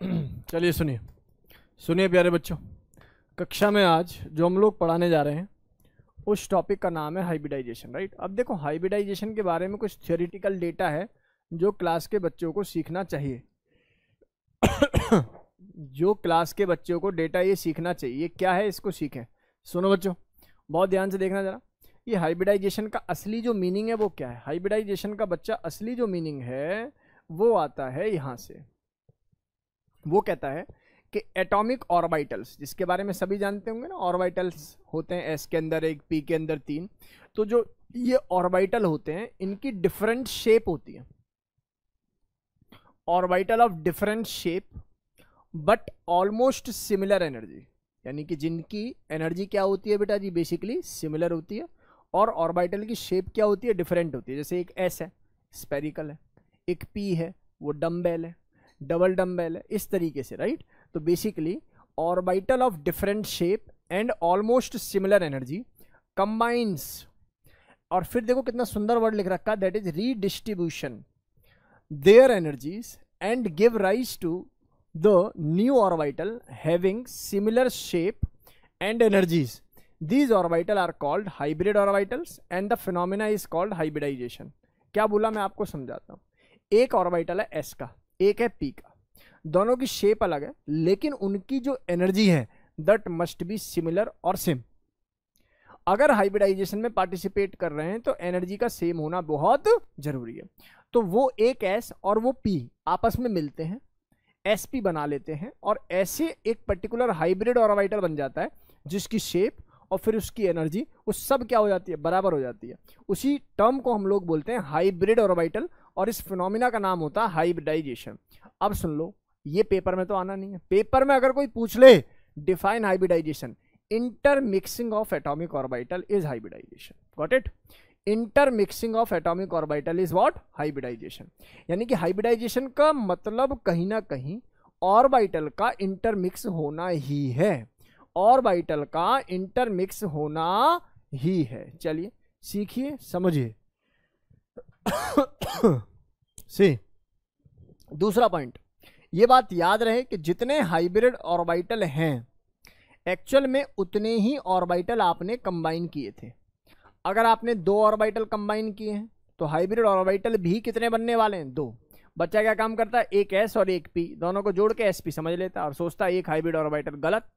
चलिए सुनिए सुनिए प्यारे बच्चों, कक्षा में आज जो हम लोग पढ़ाने जा रहे हैं उस टॉपिक का नाम है हाइब्रिडाइजेशन। राइट, अब देखो हाइब्रिडाइजेशन के बारे में कुछ थियोरिटिकल डेटा है जो क्लास के बच्चों को सीखना चाहिए। जो क्लास के बच्चों को डेटा ये सीखना चाहिए, ये क्या है इसको सीखें। सुनो बच्चों, बहुत ध्यान से देखना जरा। ये हाइब्रिडाइजेशन का असली जो मीनिंग है वो क्या है। हाइब्रिडाइजेशन का बच्चा असली जो मीनिंग है वो आता है यहाँ से। वो कहता है कि एटॉमिक ऑर्बिटल्स, जिसके बारे में सभी जानते होंगे ना, ऑर्बिटल्स होते हैं एस के अंदर एक, पी के अंदर तीन। तो जो ये ऑर्बिटल होते हैं इनकी डिफरेंट शेप होती है, orbital of different shape but almost similar energy, यानी कि जिनकी एनर्जी क्या होती है बेटा जी, बेसिकली सिमिलर होती है, और ऑर्बिटल की शेप क्या होती है, डिफरेंट होती है। जैसे एक एस है स्पेरिकल है, एक पी है वो डम्बेल है, डबल डम्बेल है, इस तरीके से। राइट, तो basically orbital of different shape and almost similar energy combines, और फिर देखो कितना सुंदर वर्ड लिख रखा है, that is redistribution their energies and give rise to the new orbital having similar shape and energies. These orbital are called hybrid orbitals and the phenomena is called hybridization। क्या बोला मैं आपको समझाता हूँ। एक ऑर्बिटल है S का, एक है P का, दोनों की शेप अलग है लेकिन उनकी जो एनर्जी है दैट मस्ट बी सिमिलर और सेम। अगर हाइब्रिडाइजेशन में पार्टिसिपेट कर रहे हैं तो एनर्जी का सेम होना बहुत जरूरी है। तो वो एक S और वो P आपस में मिलते हैं, SP बना लेते हैं, और ऐसे एक पर्टिकुलर हाइब्रिड ऑर्बिटल बन जाता है जिसकी शेप और फिर उसकी एनर्जी वो सब क्या हो जाती है, बराबर हो जाती है। उसी टर्म को हम लोग बोलते हैं हाइब्रिड ऑर्बिटल, और इस फिनोमिना का नाम होता है हाइब्रिडाइजेशन। अब सुन लो, ये पेपर में तो आना नहीं है। पेपर में अगर कोई पूछ ले define hybridisation, intermixing of atomic orbital is hybridisation. Got it? Intermixing of atomic orbital is what? Hybridisation. यानी कि हाइब्रिडाइजेशन का मतलब कहीं ना कहीं ऑर्बिटल का इंटरमिक्स होना ही है, ऑर्बिटल का इंटरमिक्स होना ही है। चलिए सीखिए, समझिए। सी दूसरा पॉइंट, ये बात याद रहे कि जितने हाइब्रिड ऑर्बिटल हैं एक्चुअल में उतने ही ऑर्बिटल आपने कंबाइन किए थे। अगर आपने दो ऑर्बिटल कंबाइन किए हैं तो हाइब्रिड ऑर्बिटल भी कितने बनने वाले हैं? दो। बच्चा क्या काम करता है, एक एस और एक पी, दोनों को जोड़ के एसपी समझ लेता है और सोचता है एक हाइब्रिड ऑर्बिटल। गलत।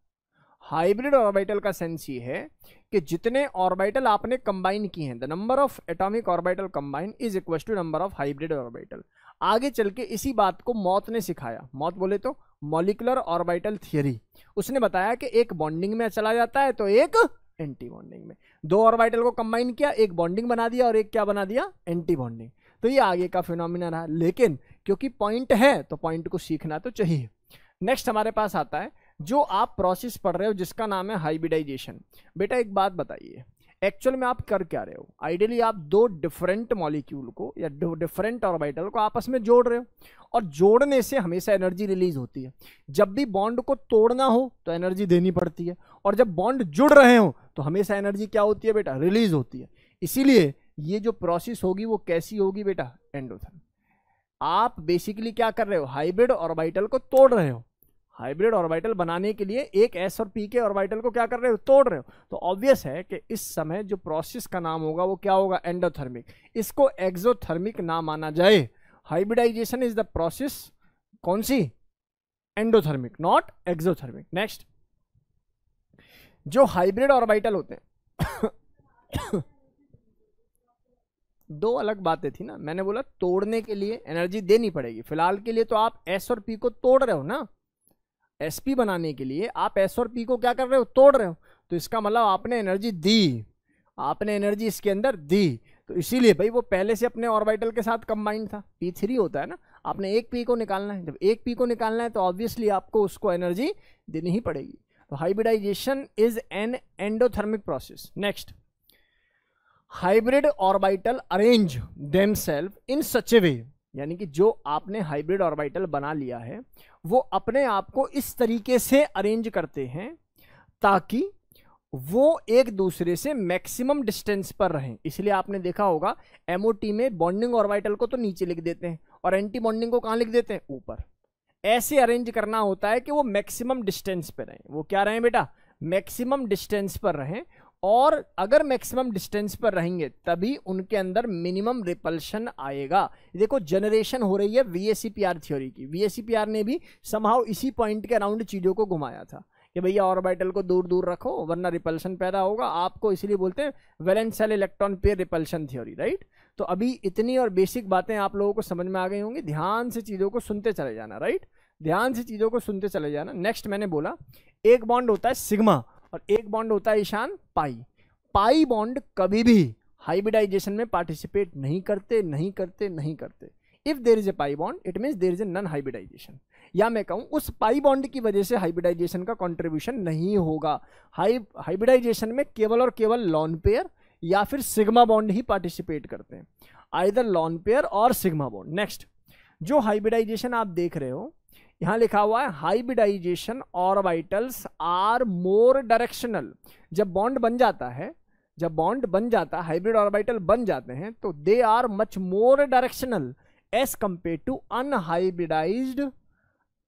हाइब्रिड ऑर्बिटल का सेंस ये है कि जितने ऑर्बिटल आपने कंबाइन किए हैं, the number of atomic orbital combine is equal to number of hybrid orbital. आगे चल के इसी बात को मॉथ ने सिखाया। मॉथ बोले तो मॉलिक्यूलर ऑर्बिटल थियरी। उसने बताया कि एक बॉन्डिंग में चला जाता है तो एक एंटी बॉन्डिंग में। दो ऑर्बिटल को कंबाइन किया, एक बॉन्डिंग बना दिया और एक क्या बना दिया, एंटी बॉन्डिंग। तो ये आगे का फिनोमिना रहा, लेकिन क्योंकि पॉइंट है तो पॉइंट को सीखना तो चाहिए। नेक्स्ट हमारे पास आता है जो आप प्रोसेस पढ़ रहे हो जिसका नाम है हाइब्रिडाइजेशन। बेटा एक बात बताइए, एक्चुअल में आप कर क्या रहे हो? आइडियली आप दो डिफरेंट मॉलिक्यूल को या दो डिफरेंट ऑर्बिटल को आपस में जोड़ रहे हो, और जोड़ने से हमेशा एनर्जी रिलीज होती है। जब भी बॉन्ड को तोड़ना हो तो एनर्जी देनी पड़ती है, और जब बॉन्ड जुड़ रहे हो तो हमेशा एनर्जी क्या होती है बेटा, रिलीज होती है। इसीलिए ये जो प्रोसेस होगी वो कैसी होगी बेटा, एंडोथर्मिक। आप बेसिकली क्या कर रहे हो, हाइब्रिड ऑर्बिटल को तोड़ रहे हो। हाइब्रिड ऑर्बिटल बनाने के लिए एक एस और पी के ऑर्बिटल को क्या कर रहे हो, तोड़ रहे हो। तो ऑब्वियस है कि इस समय जो प्रोसेस का नाम होगा वो क्या होगा, एंडोथर्मिक। इसको एक्सोथर्मिक ना माना जाए। हाइब्रिडाइजेशन इज द प्रोसेस कौन सी, एंडोथर्मिक, नॉट एक्सोथर्मिक। नेक्स्ट, जो हाइब्रिड ऑर्बिटल होते हैं दो अलग बातें थी ना। मैंने बोला तोड़ने के लिए एनर्जी देनी पड़ेगी, फिलहाल के लिए तो आप एस और पी को तोड़ रहे हो ना। एसपी बनाने के लिए आप एस और पी को क्या कर रहे हो, तोड़ रहे हो। तो इसका मतलब आपने एनर्जी दी, आपने एनर्जी इसके अंदर दी। तो इसीलिए भाई वो पहले से अपने ऑर्बिटल के साथ कंबाइंड था, P3 होता है ना। आपने एक पी को निकालना है, जब एक पी को निकालना है तो ऑब्वियसली आपको उसको एनर्जी देनी ही पड़ेगी। तो hybridization is an endothermic process. Next, hybrid orbital arrange themselves in such a way, यानी कि जो आपने हाइब्रिड ऑर्बिटल बना लिया है वो अपने आप को इस तरीके से अरेंज करते हैं ताकि वो एक दूसरे से मैक्सिमम डिस्टेंस पर रहें। इसलिए आपने देखा होगा एमओटी में बॉन्डिंग ऑर्बिटल को तो नीचे लिख देते हैं और एंटी बॉन्डिंग को कहां लिख देते हैं, ऊपर। ऐसे अरेंज करना होता है कि वो मैक्सिमम डिस्टेंस पर रहें। वो क्या रहें बेटा, मैक्सिमम डिस्टेंस पर रहें, और अगर मैक्सिमम डिस्टेंस पर रहेंगे तभी उनके अंदर मिनिमम रिपल्शन आएगा। देखो जनरेशन हो रही है वीएसीपीआर थ्योरी की। वीएसीपीआर ने भी समहाउ इसी पॉइंट के अराउंड चीजों को घुमाया था कि भैया ऑर्बिटल को दूर दूर रखो वरना रिपल्शन पैदा होगा आपको, इसलिए बोलते हैं valence shell electron pair repulsion theory, right. तो अभी इतनी और बेसिक बातें आप लोगों को समझ में आ गई होंगी। ध्यान से चीजों को सुनते चले जाना, राइट, ध्यान से चीजों को सुनते चले जाना। नेक्स्ट मैंने बोला एक बॉन्ड होता है सिग्मा और एक बॉन्ड होता है ईशान पाई। पाई बॉन्ड कभी भी हाइब्रिडाइजेशन में पार्टिसिपेट नहीं करते, नहीं करते, नहीं करते। If there is a pi bond it means there is a non hybridisation, या मैं कहूं उस पाई बॉन्ड की वजह से हाइब्रिडाइजेशन का कंट्रीब्यूशन नहीं होगा। हाइब्रिडाइजेशन में केवल और केवल लॉन पेयर या फिर सिग्मा बॉन्ड ही पार्टिसिपेट करते हैं, आइदर लॉन पेयर और सिग्मा बॉन्ड। नेक्स्ट जो हाइब्रिडाइजेशन आप देख रहे हो यहां लिखा हुआ है hybridisation orbitals are more directional. जब बॉन्ड बन जाता है, जब बॉन्ड बन जाता है, हाइब्रिड ऑर्बिटल बन जाते हैं तो they are much more directional as compared to unhybridised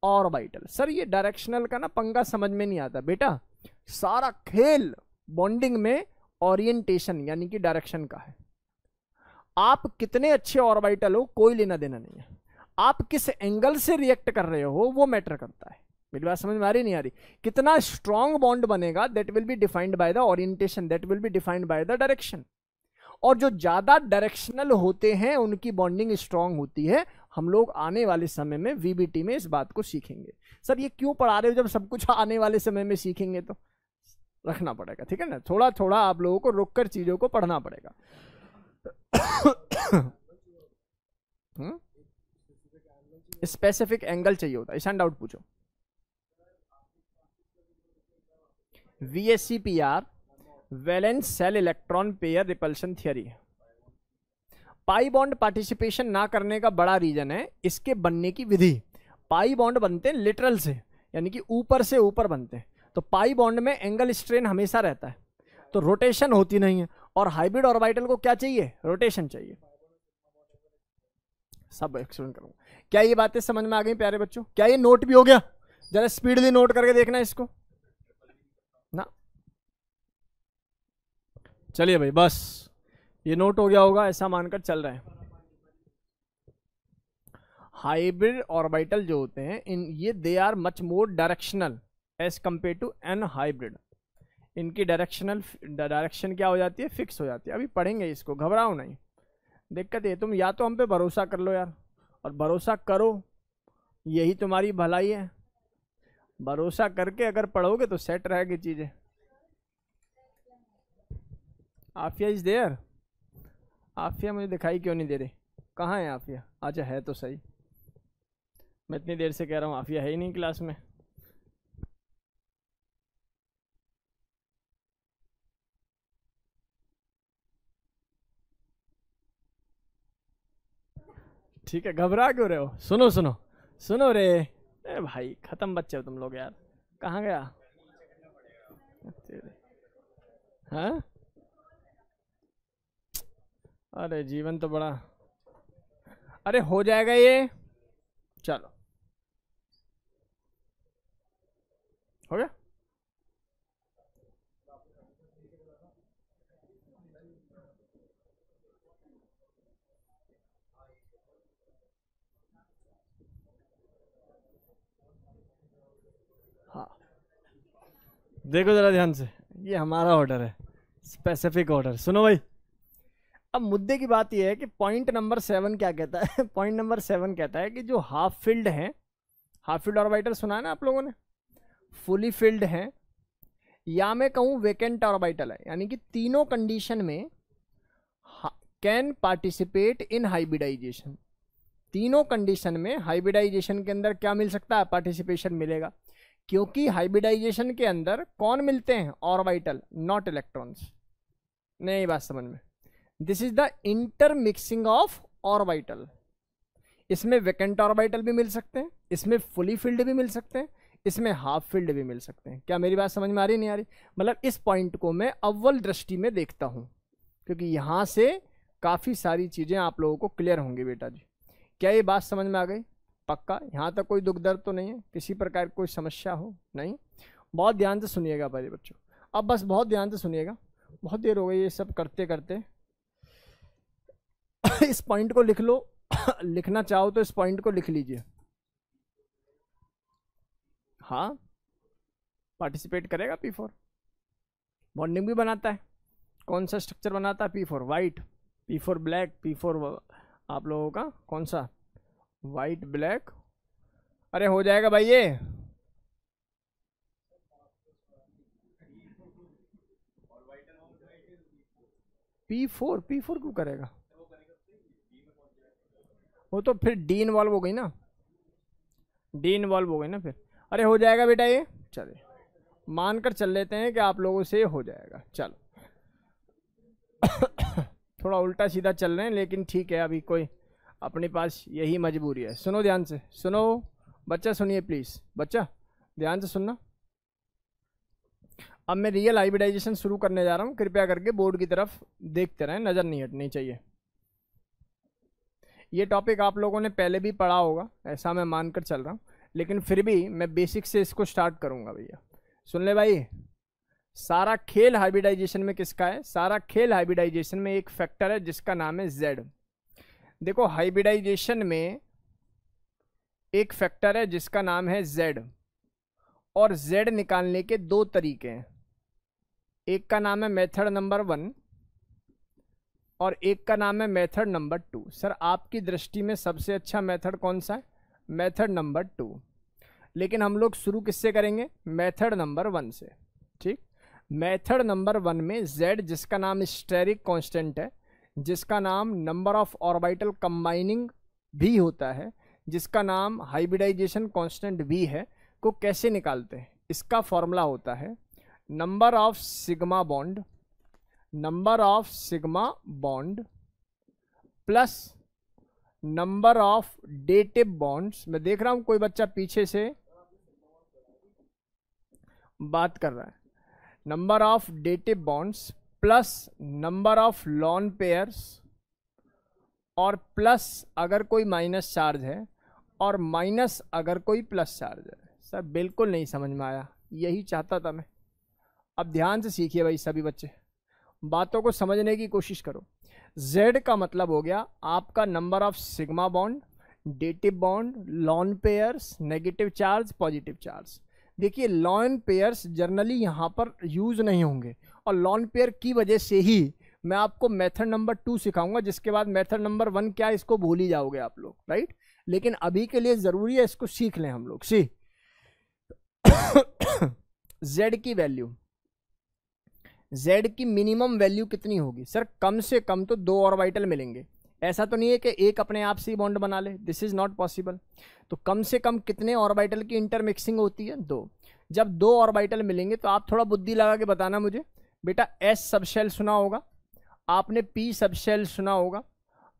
orbital. Sir ये डायरेक्शनल का ना पंगा समझ में नहीं आता बेटा, सारा खेल बॉन्डिंग में ओरिएंटेशन यानी कि डायरेक्शन का है। आप कितने अच्छे ऑर्बिटल हो कोई लेना देना नहीं है, आप किस एंगल से रिएक्ट कर रहे हो वो मैटर करता है। मेरी बात समझ में आ रही नहीं आ रही? कितना स्ट्रॉन्ग बॉन्ड बनेगा that will be defined by the orientation, that will be defined by the direction. और जो ज्यादा डायरेक्शनल होते हैं उनकी बॉन्डिंग स्ट्रांग होती है। हम लोग आने वाले समय में वीबीटी में इस बात को सीखेंगे। सर ये क्यों पढ़ा रहे हो जब सब कुछ आने वाले समय में सीखेंगे? तो रखना पड़ेगा, ठीक है ना, थोड़ा थोड़ा आप लोगों को रुककर चीजों को पढ़ना पड़ेगा। स्पेसिफिक एंगल चाहिए होता है, ईशान डाउट पूछो। VSEPR valence shell electron pair repulsion theory. Pi bond participation ना करने का बड़ा रीजन है इसके बनने की विधि। पाई बॉन्ड बनते हैं लिटरल से, यानी कि ऊपर से ऊपर बनते हैं, तो पाई बॉन्ड में एंगल स्ट्रेन हमेशा रहता है, तो रोटेशन होती नहीं है। और हाइब्रिड ऑर्बिटल को क्या चाहिए? रोटेशन चाहिए। सब एक्सप्लेन करूंगा। क्या ये बातें समझ में आ गई प्यारे बच्चों? क्या ये नोट भी हो गया? जरा स्पीडली नोट करके देखना इसको ना। चलिए भाई बस ये नोट हो गया होगा ऐसा मानकर चल रहे हैं। हाइब्रिड ऑर्बिटल जो होते हैं इन ये they are much more directional as compared to an hybrid. इनकी डायरेक्शन क्या हो जाती है? फिक्स हो जाती है। अभी पढ़ेंगे इसको, घबराओ नहीं। दिक्कत है तुम या तो हम पे भरोसा कर लो यार, और भरोसा करो यही तुम्हारी भलाई है। भरोसा करके अगर पढ़ोगे तो सेट रहेगी चीजें। Aafia is there? आफिया मुझे दिखाई क्यों नहीं दे रही? कहाँ है आफिया? अच्छा है तो सही, मैं इतनी देर से कह रहा हूँ आफिया है ही नहीं क्लास में। ठीक है, घबरा क्यों रहे हो? सुनो सुनो सुनो रे, ए भाई खत्म बच्चे हो तुम लोग यार। कहाँ गया? हाँ अरे जीवन तो बड़ा, अरे हो जाएगा ये, चलो हो गया। हाँ देखो जरा ध्यान से, ये हमारा ऑर्डर है, स्पेसिफिक ऑर्डर। सुनो भाई, अब मुद्दे की बात यह है कि पॉइंट नंबर 7 क्या कहता है? पॉइंट नंबर 7 कहता है कि जो हाफ फिल्ड है, हाफ फिल्ड ऑर्बिटल सुना है ना आप लोगों ने, फुली फिल्ड है, या मैं कहूं वेकेंट ऑर्बिटल है, यानी कि तीनों कंडीशन में कैन पार्टिसिपेट इन हाइब्रिडाइजेशन। तीनों कंडीशन में हाइब्रिडाइजेशन के अंदर क्या मिल सकता है? पार्टिसिपेशन मिलेगा। क्योंकि हाइब्रिडाइजेशन के अंदर कौन मिलते हैं? Orbital, not electrons. नहीं बात समझ में? This is the intermixing of orbital. इसमें वेकेंट ऑर्बिटल भी मिल सकते हैं, इसमें फुली फील्ड भी मिल सकते हैं, इसमें हाफ फील्ड भी मिल सकते हैं। क्या मेरी बात समझ में आ रही नहीं आ रही? मतलब इस पॉइंट को मैं अव्वल दृष्टि में देखता हूं, क्योंकि यहां से काफी सारी चीजें आप लोगों को क्लियर होंगी बेटा जी। क्या ये बात समझ में आ गई? पक्का? यहाँ तक कोई दुख दर्द तो नहीं है, किसी प्रकार की कोई समस्या हो? नहीं। बहुत ध्यान से सुनिएगा भाई बच्चों, अब बस बहुत ध्यान से सुनिएगा। बहुत देर हो गई ये सब करते करते। इस पॉइंट को लिख लो। लिखना चाहो तो इस पॉइंट को लिख लीजिए। हाँ, पार्टिसिपेट करेगा P4। बॉन्डिंग भी बनाता है। कौन सा स्ट्रक्चर बनाता है? P4 white, P4 black, P4 आप लोगों का कौन सा? White black. अरे हो जाएगा भाई ये। P4 क्यों करेगा? वो तो फिर डी इन्वॉल्व हो गई ना, डी इन्वॉल्व हो गई ना फिर। अरे हो जाएगा बेटा ये। चलिए मानकर चल लेते हैं कि आप लोगों से हो जाएगा। चलो थोड़ा उल्टा सीधा चल रहे हैं, लेकिन ठीक है, अभी कोई अपने पास यही मजबूरी है। सुनो ध्यान से, सुनो बच्चा, सुनिए प्लीज बच्चा, ध्यान से सुनना। अब मैं रियल हाइब्रिडाइजेशन शुरू करने जा रहा हूँ, कृपया करके बोर्ड की तरफ देखते रहें, नज़र नहीं हटनी चाहिए। ये टॉपिक आप लोगों ने पहले भी पढ़ा होगा, ऐसा मैं मानकर चल रहा हूँ, लेकिन फिर भी मैं बेसिक से इसको स्टार्ट करूँगा। भैया सुन ले भाई, सारा खेल हाइब्रिडाइजेशन में किसका है? सारा खेल हाइब्रिडाइजेशन में एक फैक्टर है जिसका नाम है Z। देखो हाइब्रिडाइजेशन में एक फैक्टर है जिसका नाम है Z, और Z निकालने के दो तरीके हैं। एक का नाम है मेथड नंबर 1 और एक का नाम है मेथड नंबर 2। सर आपकी दृष्टि में सबसे अच्छा मेथड कौन सा है? Method number 2। लेकिन हम लोग शुरू किससे करेंगे? मेथड नंबर 1 से। ठीक, मेथड नंबर 1 में Z जिसका नाम स्टेरिक कांस्टेंट है, जिसका नाम नंबर ऑफ ऑर्बिटल कंबाइनिंग भी होता है, जिसका नाम हाइब्रिडाइजेशन कांस्टेंट भी है, को कैसे निकालते हैं? इसका फॉर्मूला होता है number of sigma bond, number of sigma bond plus number of dative bonds. मैं देख रहा हूं कोई बच्चा पीछे से बात कर रहा है। Number of dative bonds plus number of lawn pairs, और प्लस अगर कोई माइनस चार्ज है, और माइनस अगर कोई प्लस चार्ज है। सर बिल्कुल नहीं समझ में आया, यही चाहता था मैं। अब ध्यान से सीखिए भाई सभी बच्चे, बातों को समझने की कोशिश करो। Z का मतलब हो गया आपका number of sigma bond, dative bond, lawn pairs, negative charge, positive charge. देखिए लॉन पेयर्स जनरली यहाँ पर यूज नहीं होंगे, और लॉन पेयर की वजह से ही मैं आपको मेथड नंबर 2 सिखाऊंगा, जिसके बाद मेथड नंबर 1 क्या, इसको भूल ही जाओगे आप लोग, राइट। लेकिन अभी के लिए जरूरी है इसको सीख लें हम लोग। सी Z की वैल्यू, Z की मिनिमम वैल्यू कितनी होगी? सर कम से कम तो 2 ऑर्बिटल मिलेंगे। ऐसा तो नहीं है कि एक अपने आप से ही बॉन्ड बना ले, दिस इज नॉट पॉसिबल। तो कम से कम कितने ऑर्बिटल की इंटरमिक्सिंग होती है? 2। जब 2 ऑर्बिटल मिलेंगे तो आप थोड़ा बुद्धि लगा के बताना मुझे बेटा। S सबशेल सुना होगा आपने, P सबशेल सुना होगा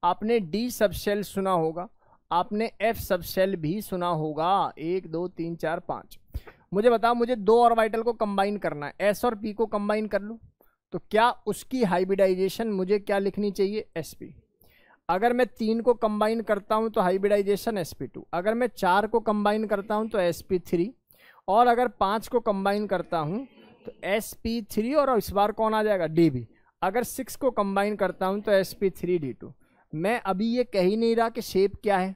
आपने, D सबशेल सुना होगा आपने, F सबशेल भी सुना होगा। 1 2 3 4 5। मुझे बताओ, मुझे 2 ऑर्बिटल को कंबाइन करना है, S और P को कंबाइन कर लूं तो क्या उसकी हाइब्रिडाइजेशन मुझे क्या लिखनी चाहिए? sp। अगर मैं 3 को कंबाइन करता हूं तो हाइब्रिडाइजेशन sp2। अगर मैं 4 को कंबाइन करता हूं तो sp3, और अगर 5 को कंबाइन करता हूं तो sp3, और इस बार कौन आ जाएगा? db। अगर 6 को कंबाइन करता हूं तो sp3d2। मैं अभी ये कह ही नहीं रहा कि शेप क्या है,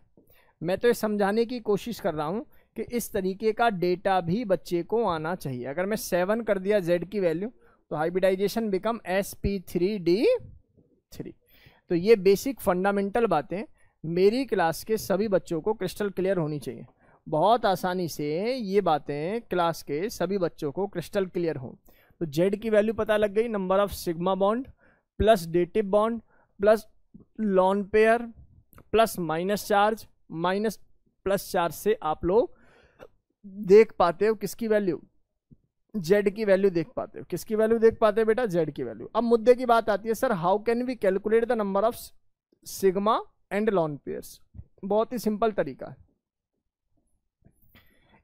मैं तो ये समझाने की कोशिश कर रहा हूं कि इस तरीके का डेटा भी बच्चे को आना चाहिए। अगर मैं 7 कर दिया Z की वैल्यू तो हाइब्रिडाइजेशन बिकम sp3d3। तो ये बेसिक फंडामेंटल बातें मेरी क्लास के सभी बच्चों को क्रिस्टल क्लियर होनी चाहिए। बहुत आसानी से ये बातें क्लास के सभी बच्चों को क्रिस्टल क्लियर हो। तो Z की वैल्यू पता लग गई, number of sigma bond plus dative bond plus lone pair plus minus charge minus plus charge से आप लोग देख पाते हो किसकी वैल्यू? Z की वैल्यू देख पाते हो। किसकी वैल्यू देख पाते हो बेटा? Z की वैल्यू। अब मुद्दे की बात आती है, sir how can we calculate the number of sigma and lone pairs? बहुत ही सिंपल तरीका है,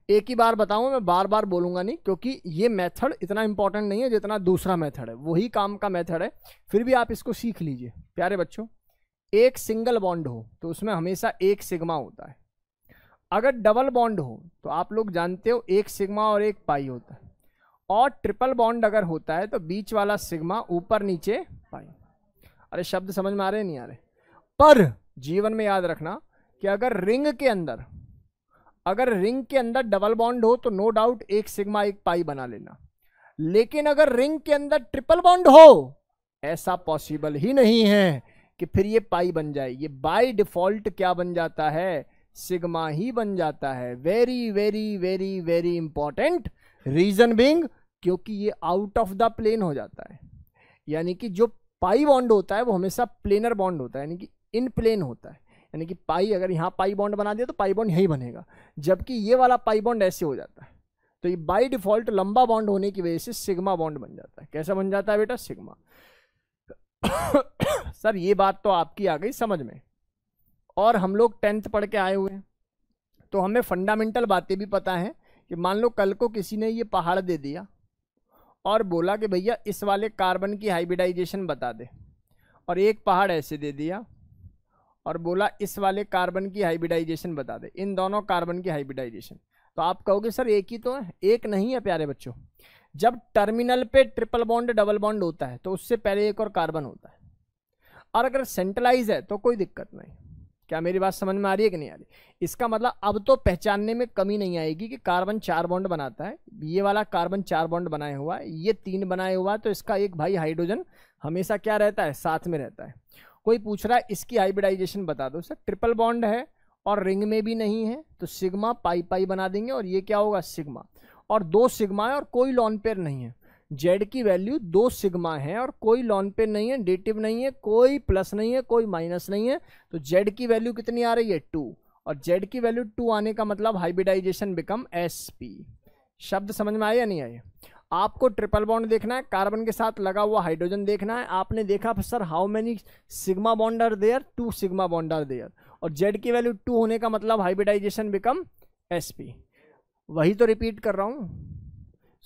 एक ही बार बताऊं, मैं बार बार बोलूंगा नहीं, क्योंकि ये मेथड इतना इंपॉर्टेंट नहीं है जितना दूसरा मेथड है, वही काम का मेथड है, फिर भी आप इसको सीख लीजिए प्यारे बच्चों। एक सिंगल बॉन्ड हो तो उसमें हमेशा एक सिग्मा होता है, अगर डबल बॉन्ड हो तो आप लोग जानते हो एक सिग्मा और एक पाई होता है, और ट्रिपल बॉन्ड अगर होता है तो बीच वाला सिग्मा, ऊपर नीचे पाई। अरे शब्द समझ में आ रहे नहीं आ रहे? पर जीवन में याद रखना कि अगर रिंग के अंदर डबल बॉन्ड हो तो नो डाउट एक सिग्मा एक पाई बना लेना, लेकिन अगर रिंग के अंदर ट्रिपल बॉन्ड हो, ऐसा पॉसिबल ही नहीं है कि फिर ये पाई बन जाए। ये बाय डिफॉल्ट क्या बन जाता है? सिग्मा ही बन जाता है। Very very very very important, reason being क्योंकि ये आउट ऑफ द प्लेन हो जाता है। यानी कि जो पाई बॉन्ड होता है वो हमेशा प्लेनर बॉन्ड होता है, यानी कि इन प्लेन होता है। यानी कि पाई, अगर यहाँ पाई बॉन्ड बना दिया तो पाई बॉन्ड यही बनेगा, जबकि ये वाला पाई बॉन्ड ऐसे हो जाता है। तो ये बाय डिफॉल्ट लंबा बॉन्ड होने की वजह से सिग्मा बॉन्ड बन जाता है। कैसा बन जाता है बेटा? सिग्मा। सर ये बात तो आपकी आ गई समझ में, और हम लोग 10th पढ़ के आए हुए हैं तो हमें फंडामेंटल बातें भी पता है कि मान लो कल को किसी ने ये पहाड़ दे दिया और बोला कि भैया इस वाले कार्बन की हाइब्रिडाइजेशन बता दे, और एक पहाड़ ऐसे दे दिया और बोला इस वाले कार्बन की हाइब्रिडाइजेशन बता दे, इन दोनों कार्बन की हाइब्रिडाइजेशन, तो आप कहोगे सर एक ही तो है। एक नहीं है प्यारे बच्चों। जब टर्मिनल पे ट्रिपल बॉन्ड डबल बॉन्ड होता है तो उससे पहले एक और कार्बन होता है, और अगर सेंट्रलाइज है तो कोई दिक्कत नहीं। क्या मेरी बात समझ में आ रही है कि नहीं आ रही? इसका मतलब अब तो पहचानने में कमी नहीं आएगी कि कार्बन 4 बॉन्ड बनाता है, ये वाला कार्बन 4 बॉन्ड बनाए हुआ है, ये 3 बनाए हुआ है, तो इसका एक भाई हाइड्रोजन हमेशा क्या रहता है? साथ में रहता है। कोई पूछ रहा है इसकी हाइब्रिडाइजेशन बता दो, सर ट्रिपल बॉन्ड है और रिंग में भी नहीं है तो सिग्मा पाई पाई बना देंगे, और ये क्या होगा? सिग्मा। और 2 सिग्मा है और कोई लॉन पेयर नहीं है। जेड की वैल्यू 2 सिग्मा है और कोई लॉन पेयर नहीं है, डेटिव नहीं है, कोई प्लस नहीं है, कोई माइनस नहीं है, तो जेड की वैल्यू कितनी आ रही है? 2। और जेड की वैल्यू 2 आने का मतलब हाइब्रिडाइजेशन बिकम sp। शब्द समझ में आया या नहीं आया? आपको ट्रिपल बॉन्ड देखना है, कार्बन के साथ लगा हुआ हाइड्रोजन देखना है। आपने देखा sir how many sigma bond are there? 2 sigma bond are there, और जेड की वैल्यू 2 होने का मतलब हाइब्रिडाइजेशन बिकम sp। वही तो रिपीट कर रहा हूं,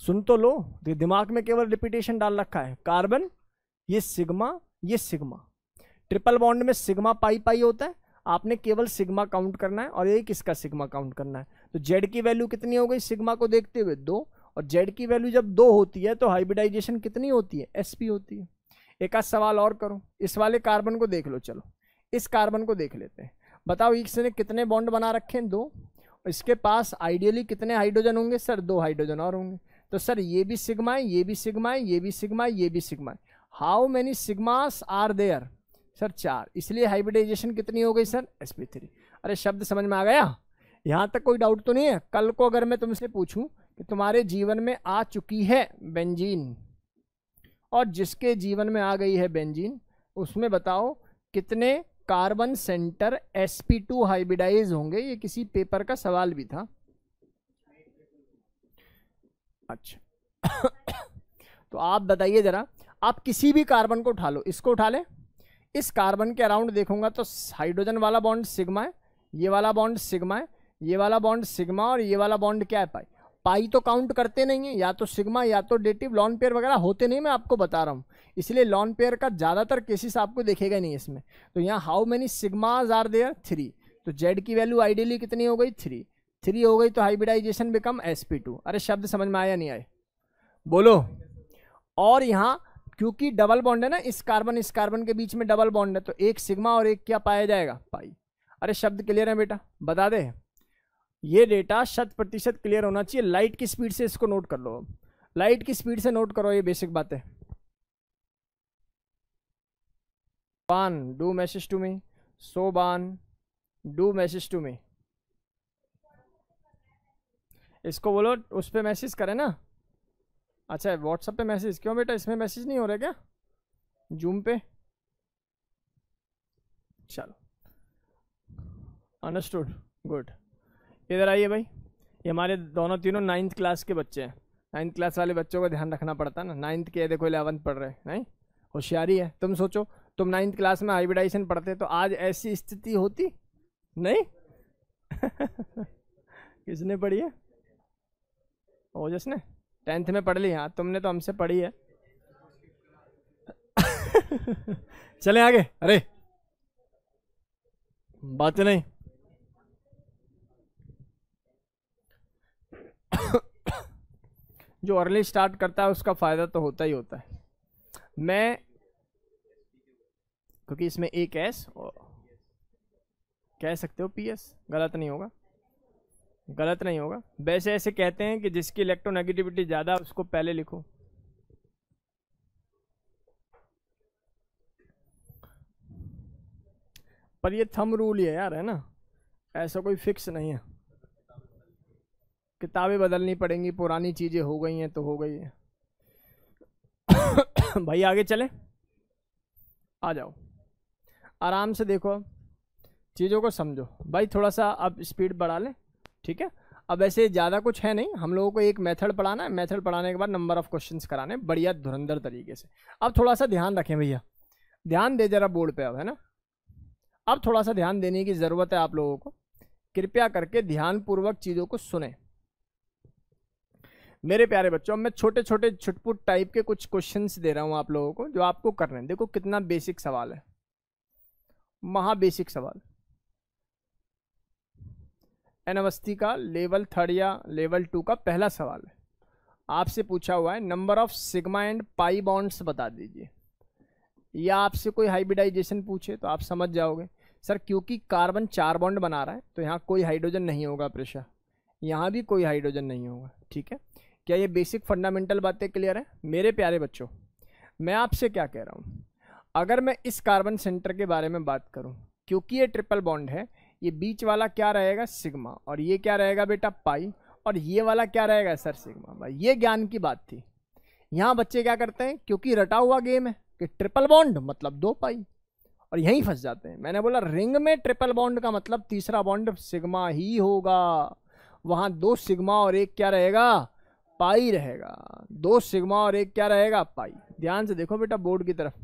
सुन तो लो, दिमाग में केवल रिपीटेशन डाल रखा है। कार्बन, ये सिग्मा, ये सिग्मा, ट्रिपल बॉन्ड में सिग्मा पाई पाई होता है, आपने केवल सिग्मा काउंट करना है और एक इसका सिग्मा काउंट करना है। तो जेड की वैल्यू कितनी हो गई सिग्मा को देखते हुए? 2, और जेड की वैल्यू जब 2 होती है तो हाइब्रिडाइजेशन कितनी होती है? sp होती है। एक आध सवाल और करो, इस वाले कार्बन को देख लो, चलो इस कार्बन को देख लेते हैं। बताओ इसने कितने बॉन्ड बना रखे हैं? 2। इसके पास आइडियली कितने हाइड्रोजन होंगे? सर 2 हाइड्रोजन और होंगे। तो सर ये भी सिग्मा है, ये भी सिग्मा है, ये भी सिग्मा है, ये भी सिग्मा है। How many sigmas are there? Sir 4, इसलिए हाइब्रिडाइजेशन कितनी हो गई सर? sp3। अरे शब्द समझ में आ गया? यहाँ तक कोई डाउट तो नहीं है? कल को अगर मैं तुमसे पूछूं कि तुम्हारे जीवन में आ चुकी है बेंजीन, और जिसके जीवन में आ गई है बेंजीन, उसमें बताओ कितने कार्बन सेंटर sp2 हाइब्रिडाइज होंगे? ये किसी पेपर का सवाल भी था। अच्छा तो आप बताइए जरा, आप किसी भी कार्बन को उठा लो, इसको उठा ले, इस कार्बन के अराउंड देखूंगा तो हाइड्रोजन वाला बॉन्ड सिग्मा है, ये वाला बॉन्ड सिग्मा है, ये वाला बॉन्ड सिग्मा, और ये वाला बॉन्ड क्या है? पाई। पाई तो काउंट करते नहीं है, या तो सिग्मा या तो डेटिव, लॉन पेयर वगैरह होते नहीं, मैं आपको बता रहा हूँ, इसलिए लॉन पेयर का ज्यादातर केसेस आपको देखेगा नहीं इसमें। तो यहाँ हाउ मेनी सिग्माज आर देयर? 3। तो जेड की वैल्यू आइडियली कितनी हो गई? 3 हो गई, तो हाइब्रिडाइजेशन बिकम sp2। अरे शब्द समझ में आया नहीं आए? बोलो। और यहाँ क्योंकि डबल बॉन्ड है ना, इस कार्बन के बीच में डबल बॉन्ड है, तो एक सिग्मा और एक क्या पाया जाएगा? पाई। अरे शब्द क्लियर है बेटा? बता दे, ये डेटा 100% क्लियर होना चाहिए। लाइट की स्पीड से इसको नोट कर लो, लाइट की स्पीड से नोट करो ये बेसिक बातें। बान डू मैसेज टू मी, सोबान डू मैसेज टू मी। इसको बोलो उस पर मैसेज करे ना। अच्छा व्हाट्सएप पे मैसेज क्यों बेटा? इसमें मैसेज नहीं हो रहा क्या जूम पे? चलो अंडरस्टूड, गुड। इधर आइए भाई, ये हमारे दोनों तीनों 9th क्लास के बच्चे हैं। 9th क्लास वाले बच्चों का ध्यान रखना पड़ता है ना। 9th के देखो 11th पढ़ रहे हैं, नहीं होशियारी है। तुम सोचो तुम 9th क्लास में हाइब्रिडाइजेशन पढ़ते तो आज ऐसी स्थिति होती नहीं? किसने पढ़ी है? ओजस ने 10th में पढ़ ली। हाँ तुमने तो हमसे पढ़ी है। चले आगे। अरे बात नहीं, जो अर्ली स्टार्ट करता है उसका फायदा तो होता ही होता है। मैं क्योंकि इसमें एक एस कह सकते हो पीएस, गलत नहीं होगा, गलत नहीं होगा। वैसे ऐसे कहते हैं कि जिसकी इलेक्ट्रोनेगेटिविटी ज़्यादा उसको पहले लिखो। पर ये थंब रूल ही है यार, है ना, ऐसा कोई फिक्स नहीं है। किताबें बदलनी पड़ेंगी, पुरानी चीज़ें हो गई हैं तो हो गई है। भाई आगे चले, आ जाओ, आराम से देखो, चीज़ों को समझो भाई। थोड़ा सा अब स्पीड बढ़ा लें, ठीक है। अब ऐसे ज़्यादा कुछ है नहीं, हम लोगों को एक मेथड पढ़ाना है, मेथड पढ़ाने के बाद नंबर ऑफ क्वेश्चंस कराने बढ़िया धुरंधर तरीके से। अब थोड़ा सा ध्यान रखें भैया, ध्यान दे जरा बोर्ड पे, अब है ना, अब थोड़ा सा ध्यान देने की ज़रूरत है आप लोगों को। कृपया करके ध्यानपूर्वक चीज़ों को सुने मेरे प्यारे बच्चों। मैं छोटे छोटे छुटपुट टाइप के कुछ क्वेश्चंस दे रहा हूँ आप लोगों को, जो आपको करने हैं। देखो कितना बेसिक सवाल है, महा बेसिक सवाल। एन अवस्थी का लेवल 3 या लेवल 2 का पहला सवाल है, आपसे पूछा हुआ है number of sigma and pi bonds बता दीजिए। या आपसे कोई हाइब्रिडाइजेशन पूछे तो आप समझ जाओगे सर, क्योंकि कार्बन 4 बॉन्ड बना रहा है तो यहाँ कोई हाइड्रोजन नहीं होगा प्रेशर, यहाँ भी कोई हाइड्रोजन नहीं होगा, ठीक है। क्या ये बेसिक फंडामेंटल बातें क्लियर है मेरे प्यारे बच्चों? मैं आपसे क्या कह रहा हूँ, अगर मैं इस कार्बन सेंटर के बारे में बात करूँ, क्योंकि ये ट्रिपल बॉन्ड है, ये बीच वाला क्या रहेगा सिग्मा, और ये क्या रहेगा बेटा पाई, और ये वाला क्या रहेगा सर सिग्मा। भाई ये ज्ञान की बात थी। यहाँ बच्चे क्या करते हैं, क्योंकि रटा हुआ गेम है कि ट्रिपल बॉन्ड मतलब 2 पाई, और यहीं फंस जाते हैं। मैंने बोला रिंग में ट्रिपल बॉन्ड का मतलब तीसरा बॉन्ड सिग्मा ही होगा, वहां 2 सिग्मा और एक क्या रहेगा पाई रहेगा, 2 सिग्मा और एक क्या रहेगा पाई। ध्यान से देखो बेटा बोर्ड की तरफ,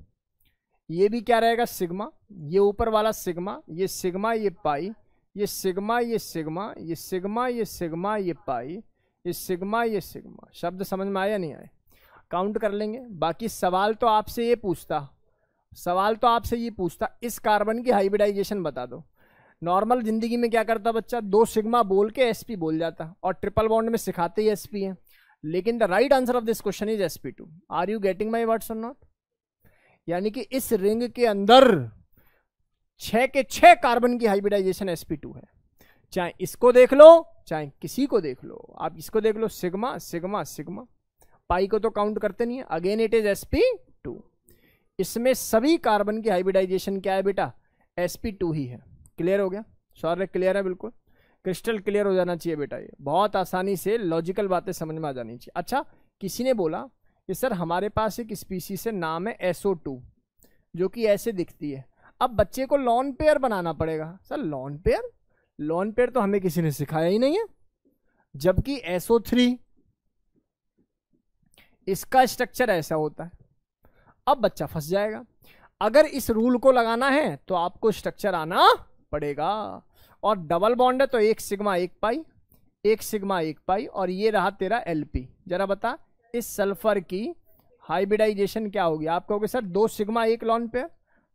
ये भी क्या रहेगा सिग्मा, ये ऊपर वाला सिग्मा, ये सिग्मा ये पाई, ये सिग्मा ये सिग्मा, ये सिग्मा ये सिग्मा ये पाई, ये सिग्मा ये सिग्मा। शब्द समझ में आया नहीं आए, काउंट कर लेंगे। बाकी सवाल तो आपसे ये पूछता, सवाल तो आपसे ये पूछता इस कार्बन की हाइब्रिडाइजेशन बता दो। नॉर्मल जिंदगी में क्या करता बच्चा, 2 सिग्मा बोल के sp बोल जाता, और ट्रिपल बॉन्ड में सिखाते ही sp है। लेकिन the right answer of this question is sp2। Are you getting my words और नॉट? यानी कि इस रिंग के अंदर 6 के 6 कार्बन की हाइब्रिडाइजेशन sp2 है। चाहे इसको देख लो चाहे किसी को देख लो, आप इसको देख लो सिग्मा सिग्मा सिग्मा, पाई को तो काउंट करते नहीं है, अगेन इट इज sp2। इसमें सभी कार्बन की हाइब्रिडाइजेशन क्या है बेटा, sp2 ही है। क्लियर हो गया? सॉरी क्लियर है, बिल्कुल क्रिस्टल क्लियर हो जाना चाहिए बेटा, ये बहुत आसानी से लॉजिकल बातें समझ में आ जानी चाहिए। अच्छा, किसी ने बोला कि सर हमारे पास एक स्पीसीज है, नाम है SO2, जो कि ऐसे दिखती है। अब बच्चे को लॉन पेयर बनाना पड़ेगा। Sir lone pair, lone pair तो हमें किसी ने सिखाया ही नहीं है, जबकि SO3 इसका स्ट्रक्चर ऐसा होता है। अब बच्चा फंस जाएगा। अगर इस रूल को लगाना है तो आपको स्ट्रक्चर आना पड़ेगा, और डबल बॉन्ड है तो 1 सिग्मा 1 पाई, 1 सिग्मा 1 पाई, और ये रहा तेरा LP। जरा बता इस सल्फर की हाइब्रिडाइजेशन क्या होगी? आप कहोगे सर 2 सिग्मा 1 लॉन पेयर,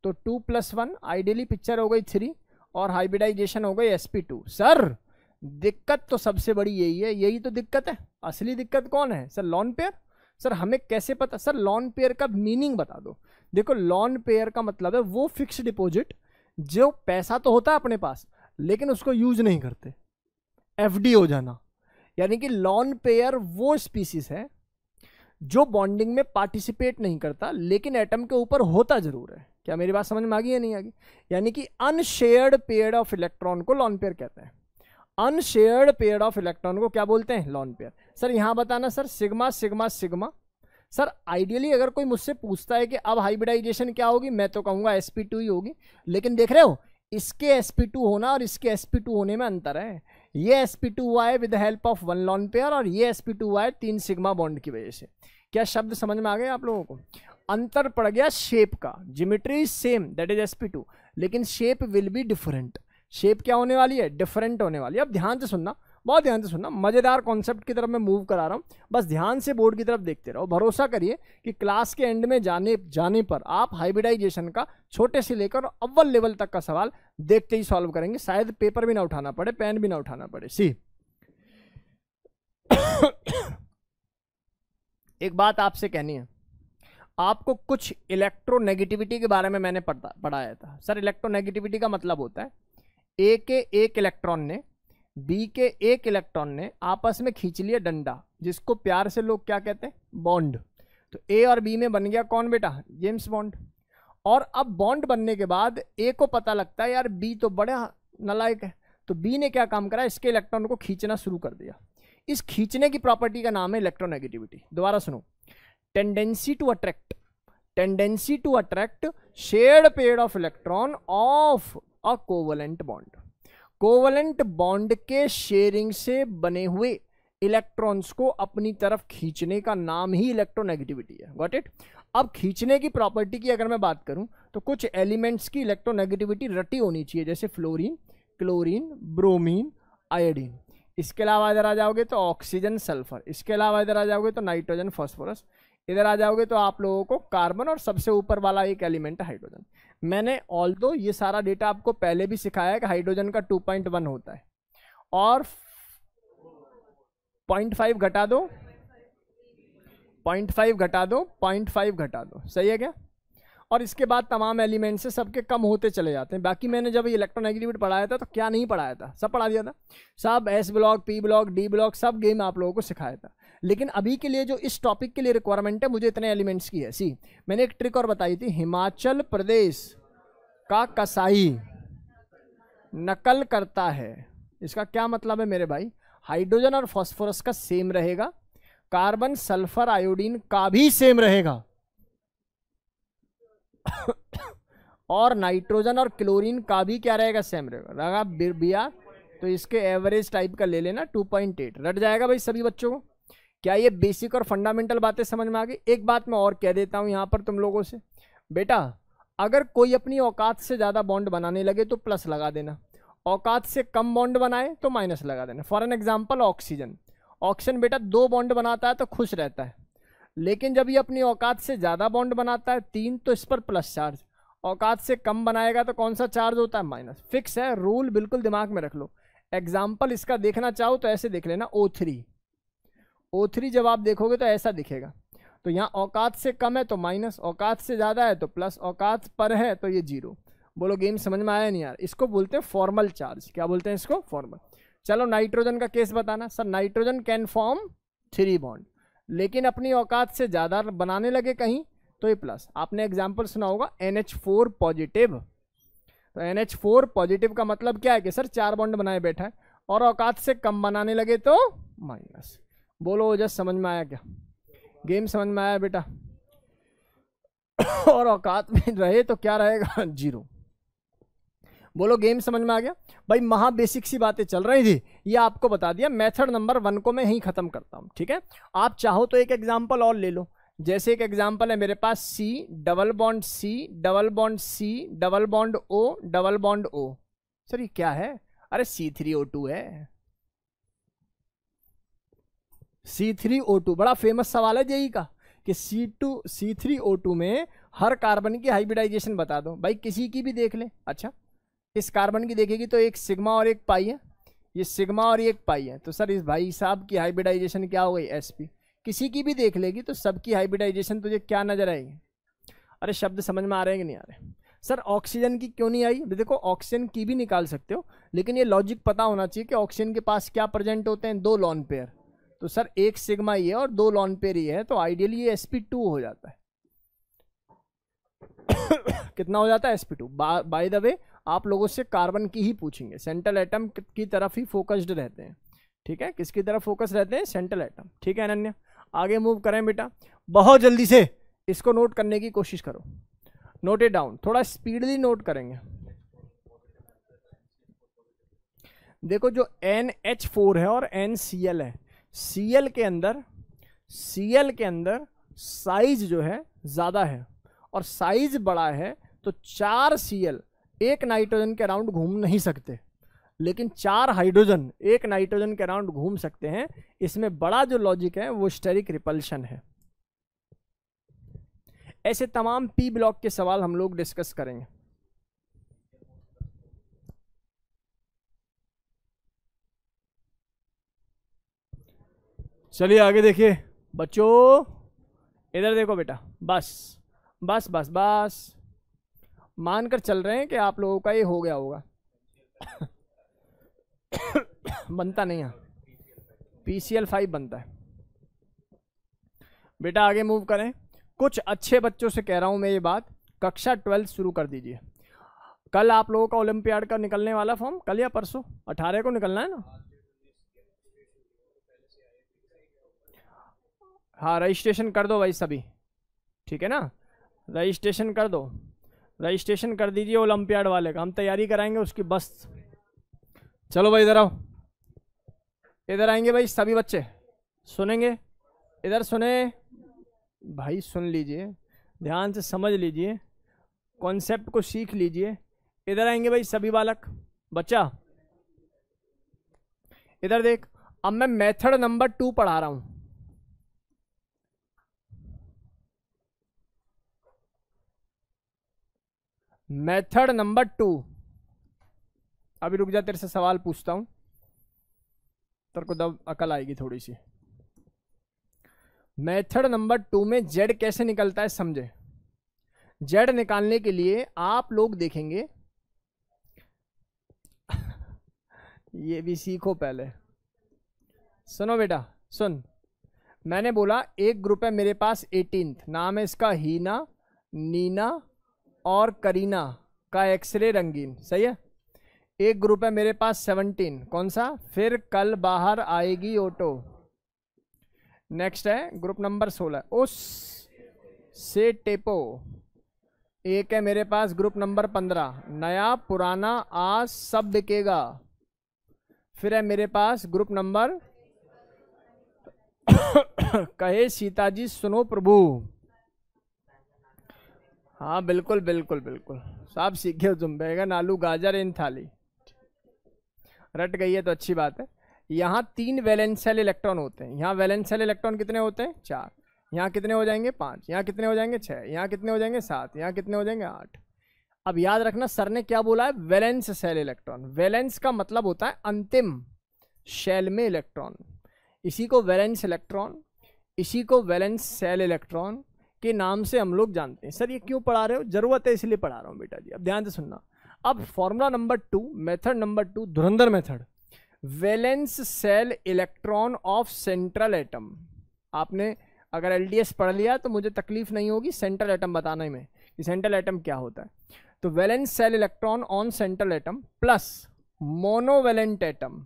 तो 2 + 1 आइडियली पिक्चर हो गई 3, और हाइब्रिडाइजेशन हो गई sp2। सर दिक्कत तो सबसे बड़ी यही है, यही तो दिक्कत है। असली दिक्कत कौन है सर? Lone pair. सर हमें कैसे पता? सर लॉन पेयर का मीनिंग बता दो। देखो लॉन पेयर का मतलब है वो फिक्स डिपॉजिट जो पैसा तो होता है अपने पास लेकिन उसको यूज नहीं करते, FD हो जाना। यानी कि लॉन पेयर वो स्पीसीज है जो बॉन्डिंग में पार्टिसिपेट नहीं करता लेकिन एटम के ऊपर होता जरूर है। क्या मेरी बात समझ में आ गई या नहीं आ गई? यानी कि अनशेयर्ड पेयर ऑफ इलेक्ट्रॉन को लॉन पेयर कहते हैं। अनशेयर्ड पेयर ऑफ इलेक्ट्रॉन को क्या बोलते हैं? Lone pair. सर यहां बताना sir sigma sigma sigma. Sir ideally अगर कोई मुझसे पूछता है कि अब हाइब्रिडाइजेशन क्या होगी, मैं तो कहूंगा sp2 ही होगी। लेकिन देख रहे हो इसके sp2 होना और इसके sp2 होने में अंतर है। ये sp2 हुआ है with help of 1 lawn pair, और ये sp2 हुआ है 3 सिग्मा बॉन्ड की वजह से। क्या शब्द समझ में आ गए आप लोगों को? अंतर पड़ गया शेप का। Geometry same that is sp2, लेकिन shape will be different. Shape क्या होने वाली है? डिफरेंट होने वाली है। अब ध्यान से सुनना, बहुत ध्यान से सुनना, मजेदार कॉन्सेप्ट की तरफ मैं मूव करा रहा हूं, बस ध्यान से बोर्ड की तरफ देखते रहो। भरोसा करिए कि क्लास के एंड में जाने पर आप हाइब्रिडाइजेशन का छोटे से लेकर अव्वल लेवल तक का सवाल देखते ही सॉल्व करेंगे। शायद पेपर भी ना उठाना पड़े, पेन भी ना उठाना पड़े। सी एक बात आपसे कहनी है, आपको कुछ इलेक्ट्रोनेगेटिविटी के बारे में मैंने पढ़ाया था। सर इलेक्ट्रोनेगेटिविटी का मतलब होता है ए के एक इलेक्ट्रॉन ने बी के एक इलेक्ट्रॉन ने आपस में खींच लिया डंडा, जिसको प्यार से लोग क्या कहते हैं, बॉन्ड। तो ए और बी में बन गया कौन बेटा, जेम्स बॉन्ड। और अब बॉन्ड बनने के बाद ए को पता लगता है यार बी तो बड़ा नालायक है, तो बी ने क्या काम करा, इसके इलेक्ट्रॉन को खींचना शुरू कर दिया। इस खींचने की प्रॉपर्टी का नाम है इलेक्ट्रोनेगेटिविटी। दोबारा सुनो, tendency to attract shared pair of electron of a covalent bond. Covalent bond के शेयरिंग से बने हुए इलेक्ट्रॉन्स को अपनी तरफ खींचने का नाम ही इलेक्ट्रोनेगेटिविटी है। Got it. अब खींचने की प्रॉपर्टी की अगर मैं बात करूं तो कुछ एलिमेंट्स की इलेक्ट्रोनेगेटिविटी रटी होनी चाहिए, जैसे फ्लोरीन, क्लोरीन, ब्रोमीन, आयोडीन। इसके अलावा इधर आ जाओगे तो ऑक्सीजन, सल्फर। इसके अलावा इधर आ जाओगे तो नाइट्रोजन, फास्फोरस। इधर आ जाओगे तो आप लोगों को कार्बन, और सबसे ऊपर वाला एक एलिमेंट है हाइड्रोजन। मैंने ऑल्दो ये सारा डेटा आपको पहले भी सिखाया है कि हाइड्रोजन का 2.1 होता है, और 0.5 घटा दो, 0.5 घटा दो, 0.5 घटा दो, सही है क्या। और इसके बाद तमाम एलिमेंट से सबके कम होते चले जाते हैं। बाकी मैंने जब इलेक्ट्रोनेगेटिविटी पढ़ाया था तो क्या नहीं पढ़ाया था, सब पढ़ा दिया था। सब S block, P block, D block, सब गेम आप लोगों को सिखाया था। लेकिन अभी के लिए जो इस टॉपिक के लिए रिक्वायरमेंट है, मुझे इतने एलिमेंट्स की है। सी मैंने एक ट्रिक और बताई थी, हिमाचल प्रदेश का कसाई नकल करता है। इसका क्या मतलब है मेरे भाई, हाइड्रोजन और फास्फोरस का सेम रहेगा, कार्बन, सल्फर, आयोडीन का भी सेम रहेगा और नाइट्रोजन और क्लोरीन का भी क्या रहेगा, सेम रहेगा। बिया तो इसके एवरेज टाइप का ले लेना 2.8, रट जाएगा भाई सभी बच्चों को। क्या ये बेसिक और फंडामेंटल बातें समझ में आ गई। एक बात मैं और कह देता हूं यहां पर तुम लोगों से, बेटा अगर कोई अपनी औकात से ज्यादा बॉन्ड बनाने लगे तो प्लस लगा देना, औकात से कम बॉन्ड बनाए तो माइनस लगा देना। For an example oxygen, oxygen बेटा 2 बॉन्ड बनाता है तो खुश रहता है, लेकिन जब ये अपनी औकात से ज़्यादा बॉन्ड बनाता है 3, तो इस पर प्लस चार्ज। औकात से कम बनाएगा तो कौन सा चार्ज होता है, माइनस। फिक्स है रूल, बिल्कुल दिमाग में रख लो। एग्जाम्पल इसका देखना चाहो तो ऐसे देख लेना, O3 जब आप देखोगे तो ऐसा दिखेगा। तो यहाँ औकात से कम है तो माइनस, औकात से ज़्यादा है तो प्लस, औकात पर है तो ये 0। बोलो गेम समझ में आया नहीं यार। इसको बोलते हैं फॉर्मल चार्ज। क्या बोलते हैं इसको, फॉर्मल। चलो नाइट्रोजन का केस बताना। Sir nitrogen can form 3 bond, लेकिन अपनी औकात से ज़्यादा बनाने लगे कहीं तो ये प्लस। आपने एग्जाम्पल सुना होगा NH4 पॉजिटिव। तो NH4 पॉजिटिव का मतलब क्या है कि सर 4 बॉन्ड बनाए बैठा है, और औकात से कम बनाने लगे तो माइनस। बोलो जस्ट समझ में आया क्या, गेम समझ में आया बेटा। और औकात में रहे तो क्या रहेगा, 0। बोलो गेम समझ में आ गया भाई। महा बेसिक सी बातें चल रही थी, ये आपको बता दिया। मेथड नंबर 1 को मैं यहीं खत्म करता हूं, ठीक है। आप चाहो तो एक एग्जांपल और ले लो। जैसे एक एग्जांपल है मेरे पास C double bond C double bond C double bond O double bond O। Sir ये क्या है, अरे C3O2 है। C3O2 बड़ा फेमस सवाल है जेई का कि C3O2 में हर कार्बन की हाइब्रिडाइजेशन बता दो। भाई किसी की भी देख ले। अच्छा इस कार्बन की देखेगी तो एक सिग्मा और एक पाई है, ये सिग्मा और ये एक पाई है, तो सर इस भाई साहब की हाइब्रिडाइजेशन क्या हो गई, sp। किसी की भी देख लेगी तो सबकी हाइब्रिडाइजेशन तुझे क्या नजर आएगी। अरे शब्द समझ में आ रहे हैं कि नहीं आ रहे। सर ऑक्सीजन की क्यों नहीं आई, देखो ऑक्सीजन की भी निकाल सकते हो, लेकिन ये लॉजिक पता होना चाहिए कि ऑक्सीजन के पास क्या प्रेजेंट होते हैं, 2 लॉन पेयर। तो सर एक सिग्मा ये और 2 लॉन पेयर ये है, तो आइडियली ये sp2 हो जाता है। कितना हो जाता है, sp2। बाय द वे आप लोगों से कार्बन की ही पूछेंगे, सेंट्रल एटम की तरफ ही फोकस्ड रहते हैं, ठीक है। किसकी तरफ फोकस रहते हैं, सेंट्रल एटम, ठीक है अनन्या। आगे मूव करें बेटा, बहुत जल्दी से इसको नोट करने की कोशिश करो, नोट इट डाउन, थोड़ा स्पीडली नोट करेंगे। देखो जो NH4 है और NCl है, Cl के अंदर साइज जो है ज्यादा है, और साइज बड़ा है तो 4 Cl एक नाइट्रोजन के अराउंड घूम नहीं सकते, लेकिन 4 हाइड्रोजन एक नाइट्रोजन के अराउंड घूम सकते हैं। इसमें बड़ा जो लॉजिक है वो स्टेरिक रिपल्शन है। ऐसे तमाम पी ब्लॉक के सवाल हम लोग डिस्कस करेंगे। चलिए आगे देखिए बच्चों, इधर देखो बेटा, बस बस बस बस मानकर चल रहे हैं कि आप लोगों का ये हो गया होगा। बनता नहीं है, PCL 5 बनता है बेटा। आगे मूव करें। कुछ अच्छे बच्चों से कह रहा हूं मैं ये बात, कक्षा 12 शुरू कर दीजिए। कल आप लोगों का ओलंपियाड का निकलने वाला फॉर्म, कल या परसों 18 को निकलना है ना। हाँ रजिस्ट्रेशन कर दो भाई सभी, ठीक है ना, रजिस्ट्रेशन कर दो, रजिस्ट्रेशन कर दीजिए ओलंपियाड वाले का, हम तैयारी कराएंगे उसकी बस। चलो भाई इधर आओ, इधर आएंगे भाई सभी बच्चे, सुनेंगे, इधर सुने भाई, सुन लीजिए ध्यान से, समझ लीजिए, कॉन्सेप्ट को सीख लीजिए। इधर आएंगे भाई सभी बालक, बच्चा इधर देख। अब मैं मेथड नंबर 2 पढ़ा रहा हूं। मेथड नंबर 2, अभी रुक जा, तेरे से सवाल पूछता हूं, तेरे को तब अकल आएगी थोड़ी सी। मेथड नंबर 2 में जेड कैसे निकलता है समझे। जेड निकालने के लिए आप लोग देखेंगे, ये भी सीखो पहले, सुनो बेटा सुन। मैंने बोला एक ग्रुप है मेरे पास 18th, नाम है इसका हीना, नीना और करीना का एक्सरे रंगीन, सही है। एक ग्रुप है मेरे पास 17, कौन सा, फिर कल बाहर आएगी ऑटो। नेक्स्ट है ग्रुप नंबर 16, उस से टेपो। एक है मेरे पास ग्रुप नंबर 15, नया पुराना आज सब बिकेगा। फिर है मेरे पास ग्रुप नंबर कहे सीता जी सुनो प्रभु। हाँ बिल्कुल बिल्कुल बिल्कुल, सब सीखे हो तुम। बैगन आलू गाजर इन थाली, रट गई है तो अच्छी बात है। यहाँ 3 वैलेंस शेल इलेक्ट्रॉन होते हैं। यहाँ वैलेंस शेल इलेक्ट्रॉन कितने होते हैं, 4। यहाँ कितने हो जाएंगे, 5। यहाँ कितने हो जाएंगे, 6। यहाँ कितने हो जाएंगे, 7। यहाँ कितने हो जाएंगे, 8। अब याद रखना सर ने क्या बोला है, वैलेंस शेल इलेक्ट्रॉन। वैलेंस का मतलब होता है अंतिम शेल में इलेक्ट्रॉन, इसी को वैलेंस इलेक्ट्रॉन, इसी को वैलेंस शेल इलेक्ट्रॉन के नाम से हम लोग जानते हैं। सर ये क्यों पढ़ा रहे हो, जरूरत है इसलिए पढ़ा रहा हूँ बेटा जी। अब ध्यान से सुनना। अब फॉर्मूला नंबर 2, मेथड नंबर 2, धुरंधर method, valence shell electron of central atom. आपने अगर LDS पढ़ लिया तो मुझे तकलीफ नहीं होगी सेंट्रल एटम बताने में कि सेंट्रल एटम क्या होता है। तो valence shell electron on central atom plus monovalent atom,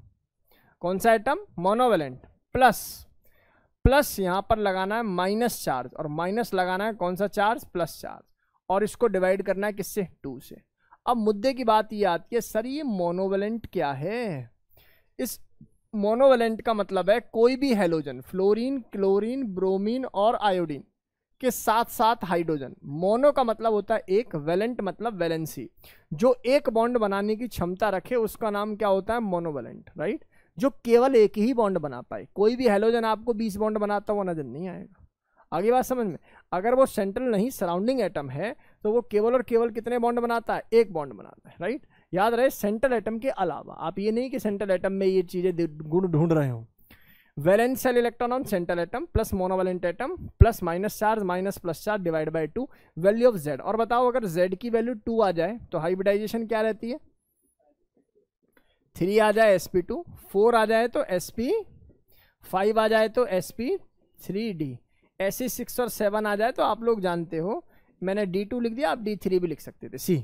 कौन सा एटम, मोनोवेलेंट, प्लस यहां पर लगाना है माइनस चार्ज, और माइनस लगाना है कौन सा चार्ज, प्लस चार्ज, और इसको डिवाइड करना है किससे, 2 से। अब मुद्दे की बात ये आती है, सर ये मोनोवेलेंट क्या है। इस मोनोवेलेंट का मतलब है कोई भी हैलोजन, फ्लोरीन, क्लोरीन, ब्रोमीन और आयोडीन के साथ साथ हाइड्रोजन। मोनो का मतलब होता है एक, वैलेंट मतलब वैलेंसी, जो एक बॉन्ड बनाने की क्षमता रखे उसका नाम क्या होता है, मोनोवेलेंट, राइट। जो केवल एक ही बॉन्ड बना पाए। कोई भी हैलोजन आपको 20 बॉन्ड बनाता हुआ नजर नहीं आएगा। आगे बात समझ में। अगर वो सेंट्रल नहीं सराउंडिंग एटम है तो वो केवल और केवल कितने बॉन्ड बनाता है, एक बॉन्ड बनाता है, राइट। याद रहे सेंट्रल एटम के अलावा, आप ये नहीं कि सेंट्रल एटम में ये चीजें गुण ढूंढ रहे हो। Valence shell electron on central atom plus monovalent atom plus minus charge minus plus charge divide by 2, value of Z. और बताओ अगर जेड की वैल्यू 2 आ जाए तो हाइब्रिडाइजेशन क्या रहती है, 3 आ जाए sp2, 4 आ जाए तो sp, 5 आ जाए तो sp3d, ऐसे 6 और 7 आ जाए तो आप लोग जानते हो, मैंने d2 लिख दिया, आप d3 भी लिख सकते थे। See,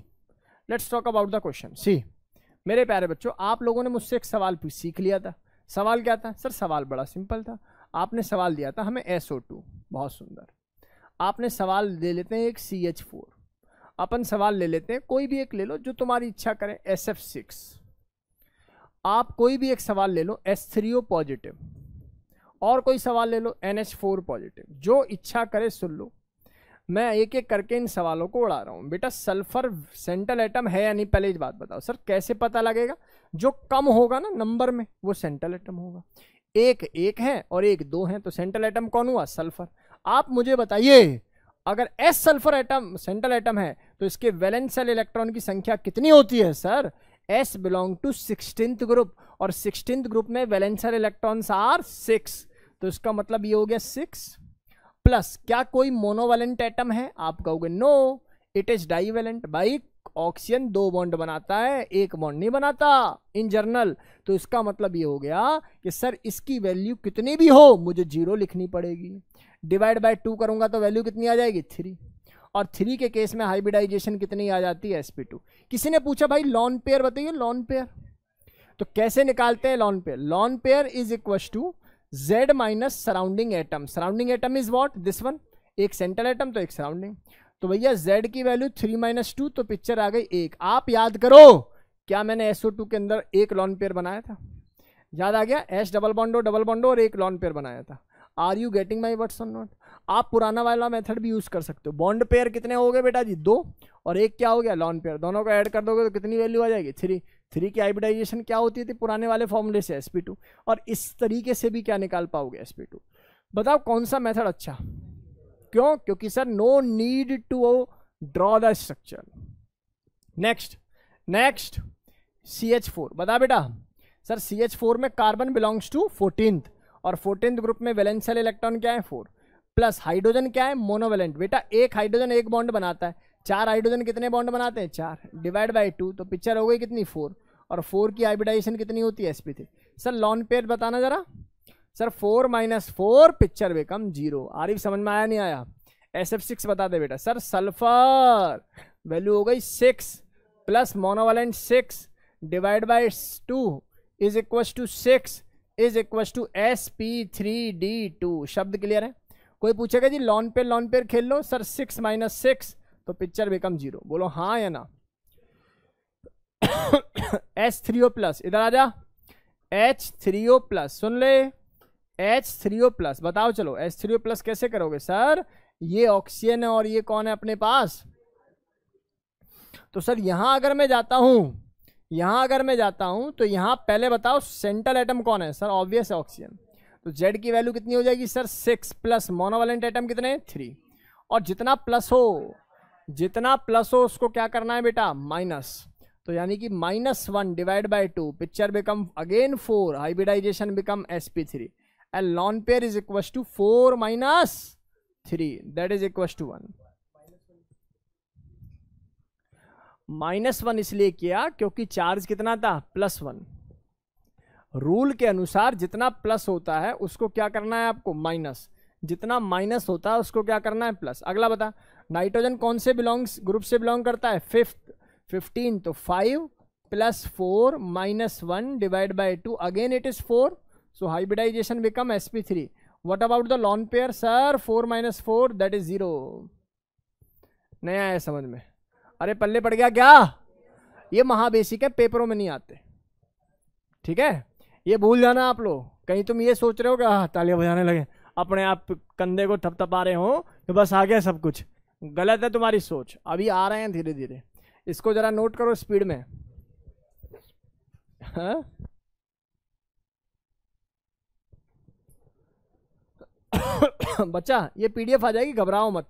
let's talk about the question. See मेरे प्यारे बच्चों, आप लोगों ने मुझसे एक सवाल सीख लिया था। सवाल क्या था सर, सवाल बड़ा सिंपल था। आपने सवाल दिया था हमें SO2, बहुत सुंदर। आपने सवाल ले लेते हैं एक CH4, अपन सवाल ले लेते हैं कोई भी एक ले लो जो तुम्हारी इच्छा करे, SF6। आप कोई भी एक सवाल ले लो H3O पॉजिटिव, और कोई सवाल ले लो NH4 पॉजिटिव, जो इच्छा करे सुन लो। मैं एक एक करके इन सवालों को उड़ा रहा हूं। बेटा सल्फर सेंट्रल एटम है या नहीं, पहले इस बात बताओ। सर कैसे पता लगेगा, जो कम होगा ना नंबर में वो सेंट्रल एटम होगा। एक है और एक 2 है, तो सेंट्रल एटम कौन हुआ, सल्फर। आप मुझे बताइए अगर S sulphur atom central atom है तो इसके वैलेंस शेल इलेक्ट्रॉन की संख्या कितनी होती है sir, S belong to 16th group, और 16th ग्रुप में वैलेंस शेल इलेक्ट्रॉन्स आर 6, तो इसका मतलब ये हो गया 6 प्लस क्या कोई मोनोवैलेंट एटम है, आप कहोगे नो इट इज डाईवैलेंट। भाई ऑक्सीजन 2 बॉन्ड बनाता है, 1 बॉन्ड नहीं बनाता इन जनरल। तो इसका मतलब ये हो गया कि सर इसकी वैल्यू कितनी भी हो मुझे 0 लिखनी पड़ेगी। डिवाइड बाय 2 करूंगा तो वैल्यू कितनी आ जाएगी 3, और 3 के केस में हाइब्रिडाइजेशन कितनी आ जाती है sp2। किसी ने पूछा भाई लॉन पेयर बताइए, लॉन पेयर तो कैसे निकालते हैं lone pair. Lone pair is equal to z minus surrounding atom. Surrounding atom is what, this one, एक सेंट्रल एटम तो एक सराउंडिंग। तो भैया z की वैल्यू 3 माइनस 2 तो पिक्चर आ गई 1। आप याद करो क्या मैंने SO2 के अंदर एक लॉन पेयर बनाया था, याद आ गया, H डबल बॉन्डो और एक लॉन पेयर बनाया था। Are you getting my words और नॉट। आप पुराना वाला मेथड भी यूज कर सकते हो। बॉन्ड पेयर कितने हो गए बेटा जी 2, और एक क्या हो गया लॉन पेयर, दोनों को ऐड कर दोगे तो कितनी वैल्यू आ जाएगी 3। 3 की हाइब्रिडाइजेशन क्या होती थी पुराने वाले फॉर्मूले से sp2, और इस तरीके से भी क्या निकाल पाओगे sp2। बताओ कौन सा मेथड अच्छा, क्यों, क्योंकि sir no need to draw the structure. Next CH4 बता बेटा। सर CH4 में कार्बन बिलोंग्स टू 14th, और 14th ग्रुप में वैलेंशियल इलेक्ट्रॉन क्या है 4, प्लस हाइड्रोजन क्या है मोनोवेलेंट। बेटा एक हाइड्रोजन एक बॉन्ड बनाता है, 4 हाइड्रोजन कितने बॉन्ड बनाते हैं 4, डिवाइड बाय 2 तो पिक्चर हो गई कितनी 4, और 4 की हाइब्रिडाइजेशन कितनी होती है sp3। सर लॉन पेयर बताना जरा। Sir 4 minus 4 picture become 0। Arif समझ में आया नहीं आया। SF6 बता दे बेटा। सर सल्फर वैल्यू हो गई 6 plus monovalent 6 divide by 2 is equal to 6 is equal to sp3d2। शब्द क्लियर है। कोई पूछेगा जी लॉन पेयर खेल लो। सर 6 माइनस 6 तो पिक्चर बिकम 0। बोलो हाँ या ना। H3O प्लस, इधर आ जा, H3O प्लस सुन ले, H3O प्लस बताओ चलो H3O प्लस कैसे करोगे। सर ये ऑक्सीजन है और ये कौन है अपने पास। तो सर यहां अगर मैं जाता हूं तो यहां पहले बताओ सेंट्रल एटम कौन है। सर ऑब्वियस है ऑक्सीजन। तो Z की वैल्यू कितनी हो जाएगी सर 6 प्लस मोनोवेलेंट एटम कितने 3, और जितना प्लस हो उसको क्या करना है बेटा माइनस। तो यानी कि -1 divide by 2 picture become again 4, hybridisation become sp3 and lone pair is equal to 4 minus 3 that is equal to 1। -1 इसलिए किया क्योंकि चार्ज कितना था +1। रूल के अनुसार जितना प्लस होता है उसको क्या करना है आपको माइनस, जितना माइनस होता है उसको क्या करना है प्लस। अगला बता, नाइट्रोजन कौन से ग्रुप से बिलोंग करता है 15 तो 5 plus 4 minus 1 divide by 2 again it is 4 so hybridisation become sp3। What about the lone pair. Sir 4 minus 4 that is 0। नहीं आया समझ में। अरे पल्ले पड़ गया क्या। ये महाबेसिक है, पेपरों में नहीं आते, ठीक है, ये भूल जाना आप लोग। कहीं तुम ये सोच रहे हो कि तालियां बजाने लगे, अपने आप कंधे को थपथपा रहे हो तो बस आ गया सब कुछ। गलत है तुम्हारी सोच। अभी आ रहे हैं धीरे धीरे, इसको जरा नोट करो स्पीड में। हाँ? बच्चा ये PDF आ जाएगी, घबराओ मत।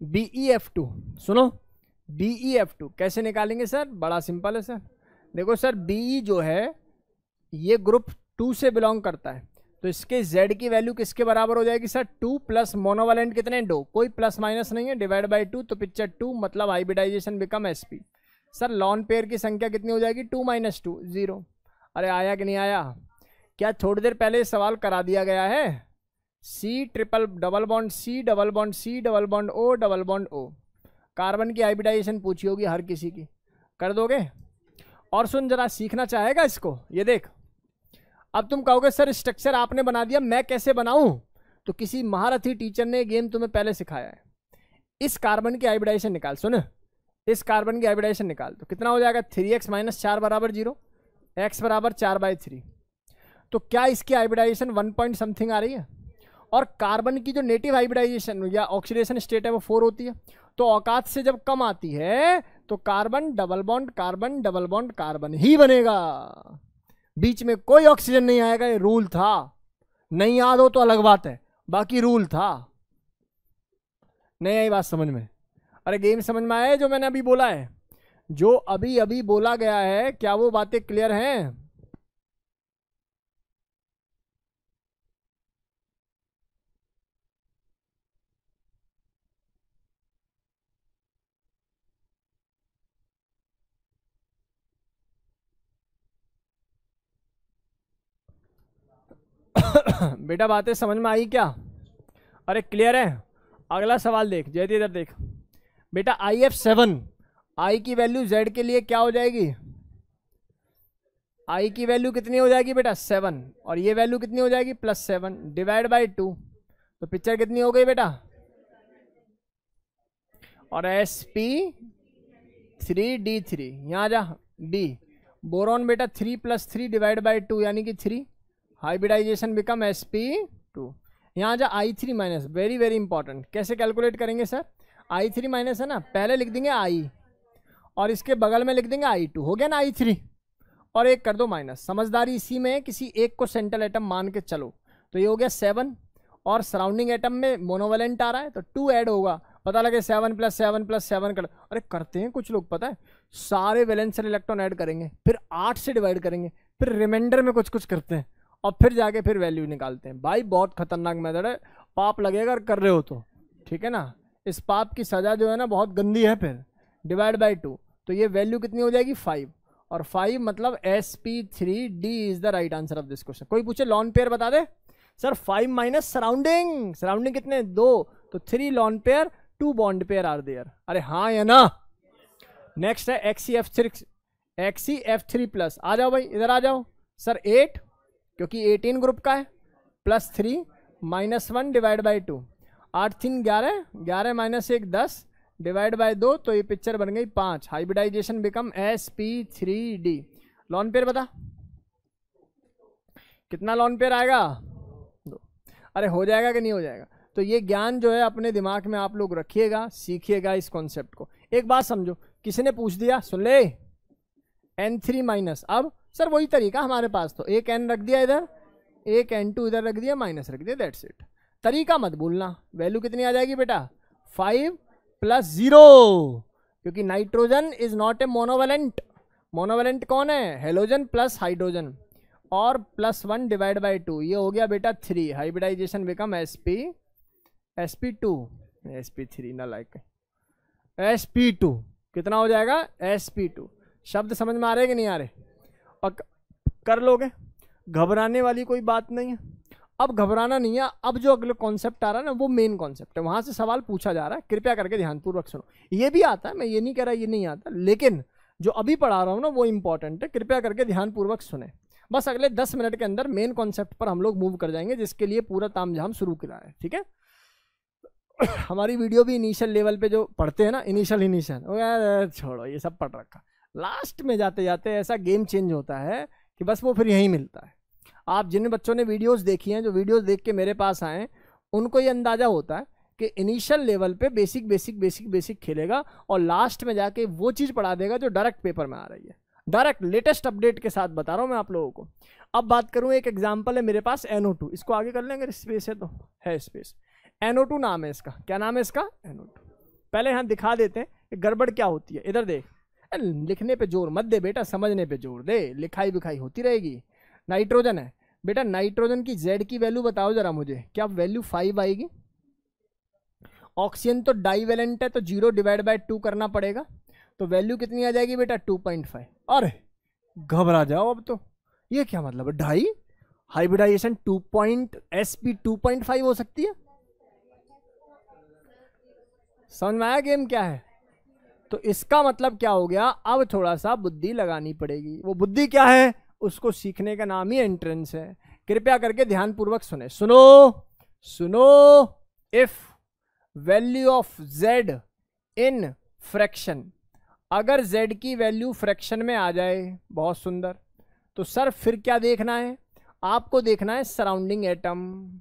BeF2 सुनो, BeF2 कैसे निकालेंगे सर। बड़ा सिंपल है सर। देखो सर Be जो है ये ग्रुप 2 से बिलोंग करता है, तो इसके Z की वैल्यू किसके बराबर हो जाएगी सर 2 प्लस मोनोवेलेंट कितने 2, कोई प्लस माइनस नहीं है, डिवाइड बाय 2 तो पिक्चर 2 मतलब hybridisation become sp। Sir lone pair की संख्या कितनी हो जाएगी 2 माइनस 2 0। अरे आया कि नहीं आया। क्या थोड़ी देर पहले सवाल करा दिया गया है। C triple double bond C double bond C double bond O double bond O, carbon की हाइब्रिडाइजेशन पूछी होगी हर किसी की, कर दोगे। और सुन जरा सीखना चाहेगा इसको, ये देख। अब तुम कहोगे सर स्ट्रक्चर आपने बना दिया, मैं कैसे बनाऊं। तो किसी महारथी टीचर ने गेम तुम्हें पहले सिखाया है। इस कार्बन की हाइब्रिडाइजेशन निकाल, सुन इस कार्बन की हाइब्रिडाइजेशन निकाल तो कितना हो जाएगा 3x माइनस 4 बराबर 0, x बराबर 4/3। तो क्या इसकी हाइब्रिडाइजेशन 1 पॉइंट समथिंग आ रही है, और कार्बन की जो नेटिव हाइब्रिडाइजेशन या ऑक्सीडेशन स्टेट है वो 4 होती है। तो औकात से जब कम आती है तो carbon double bond carbon double bond carbon ही बनेगा, बीच में कोई ऑक्सीजन नहीं आएगा। ये रूल था, नहीं याद हो तो अलग बात है, बाकी रूल था। नहीं आई बात समझ में। अरे गेम समझ में आया जो मैंने अभी बोला है, जो अभी अभी बोला गया है, क्या वो बातें क्लियर हैं। बेटा बातें समझ में आई क्या? अरे क्लियर है? अगला सवाल देख जयती, इधर देख बेटा। IF7, आई की वैल्यू जेड के लिए क्या हो जाएगी? आई की वैल्यू कितनी हो जाएगी बेटा? 7, और ये वैल्यू कितनी हो जाएगी? +7 डिवाइड बाई 2, तो पिक्चर कितनी हो गई बेटा? और sp3d3 यहाँ जा d, बोरॉन बेटा 3 + 3 डिवाइड बाई 2 यानी कि 3, हाइब्रिडाइजेशन बिकम sp2। यहाँ जा I3 minus, very very important. कैसे कैलकुलेट करेंगे सर? I3 माइनस है ना, पहले लिख देंगे I और इसके बगल में लिख देंगे I2, हो गया ना I3, और एक कर दो माइनस। समझदारी इसी में, किसी एक को सेंट्रल एटम मान के चलो। तो ये हो गया 7, और सराउंडिंग एटम में मोनोवेलेंट आ रहा है तो 2 ऐड होगा, पता लगे 7 + 7 + 7 कर। अरे करते हैं कुछ लोग, पता है, सारे वैलेंशियल इलेक्ट्रॉन ऐड करेंगे, फिर 8 से डिवाइड करेंगे, फिर रिमाइंडर में कुछ कुछ करते हैं, और फिर जाके फिर वैल्यू निकालते हैं। भाई बहुत खतरनाक मेथड है, पाप लगेगा अगर कर रहे हो तो, ठीक है ना। इस पाप की सजा जो है ना बहुत गंदी है। फिर डिवाइड बाई 2, तो ये वैल्यू कितनी हो जाएगी? 5, और 5 मतलब sp3d is the right answer of this question. कोई पूछे लॉन पेयर बता दे सर। 5 माइनस सराउंडिंग, सराउंडिंग कितने? 2, तो 3 lone pair, 2 bond pair are there. अरे हाँ या ना। नेक्स्ट है XeF3 आ जाओ भाई, इधर आ जाओ सर। 8 क्योंकि 18 ग्रुप का है, +3 -1 डिवाइड बाई 2, 8 3 11, 11 - 1 10 डिवाइड बाय 2, तो ये पिक्चर बन गई 5। Hybridisation become sp3d। Lawn pair बता कितना लॉन पेयर आएगा? 2। अरे हो जाएगा कि नहीं हो जाएगा? तो ये ज्ञान जो है अपने दिमाग में आप लोग रखिएगा, सीखिएगा इस कॉन्सेप्ट को। एक बात समझो, किसी ने पूछ दिया, सुन ले, n3 माइनस, अब सर वही तरीका हमारे पास, तो एक n रख दिया इधर, एक n2 इधर रख दिया, माइनस रख दिया, दैट्स इट। तरीका मत भूलना। वैल्यू कितनी आ जाएगी बेटा? 5 + 0, क्योंकि nitrogen is not a monovalent. Monovalent कौन है? हेलोजन प्लस हाइड्रोजन, और +1 डिवाइड बाई 2, ये हो गया बेटा 3। हाइब्रिडाइजेशन बिकम sp2, sp3 ना लाइक, sp2 कितना हो जाएगा? sp2। शब्द समझ में आ रहे कि नहीं आ रहे? और कर लोगे, घबराने वाली कोई बात नहीं है। अब घबराना नहीं है, अब जो अगले कॉन्सेप्ट आ रहा है ना वो मेन कॉन्सेप्ट है, वहां से सवाल पूछा जा रहा है, कृपया करके ध्यानपूर्वक सुनो। ये भी आता है, मैं ये नहीं कह रहा ये नहीं आता, लेकिन जो अभी पढ़ा रहा हूँ ना वो इंपॉर्टेंट है, कृपया करके ध्यानपूर्वक सुने। बस अगले 10 मिनट के अंदर मेन कॉन्सेप्ट पर हम लोग मूव कर जाएंगे, जिसके लिए पूरा तामझाम शुरू करा है, ठीक है। हमारी वीडियो भी इनिशियल लेवल पे जो पढ़ते हैं ना, इनिशियल छोड़ो, ये सब पढ़ रखा, लास्ट में जाते जाते ऐसा गेम चेंज होता है कि बस वो फिर यहीं मिलता है। आप जिन बच्चों ने वीडियोस देखी हैं, जो वीडियोस देख के मेरे पास आए, उनको ये अंदाजा होता है कि इनिशियल लेवल पे बेसिक बेसिक बेसिक बेसिक खेलेगा, और लास्ट में जाके वो चीज़ पढ़ा देगा जो डायरेक्ट पेपर में आ रही है, डायरेक्ट लेटेस्ट अपडेट के साथ बता रहा हूँ मैं आप लोगों को। अब बात करूँ, एक एग्जाम्पल है मेरे पास NO2, इसको आगे कर लेंगे, स्पेस है तो है स्पेस। NO2 नाम है इसका, क्या नाम है इसका? NO2। पहले हम दिखा देते हैं कि गड़बड़ क्या होती है। इधर देख, लिखने पे जोर मत दे बेटा, समझने पे जोर दे, लिखाई बिखाई होती रहेगी। नाइट्रोजन है बेटा, नाइट्रोजन की Z की वैल्यू बताओ जरा मुझे, क्या वैल्यू 5 आएगी? ऑक्सीजन तो डाईवेलेंट है, तो 0 डिवाइड बाय 2 करना पड़ेगा, तो वैल्यू कितनी आ जाएगी बेटा? 2.5। अरे घबरा जाओ अब तो, ये क्या मतलब है? ढाई हाइब्रिडाइजेशन sp 2.5 हो सकती है? समझ में आया गेम क्या है? तो इसका मतलब क्या हो गया? अब थोड़ा सा बुद्धि लगानी पड़ेगी। वो बुद्धि क्या है? उसको सीखने का नाम ही एंट्रेंस है। कृपया करके ध्यानपूर्वक सुने, सुनो। If value of Z in fraction, अगर Z की वैल्यू फ्रैक्शन में आ जाए, बहुत सुंदर, तो सर फिर क्या देखना है? आपको देखना है सराउंडिंग एटम।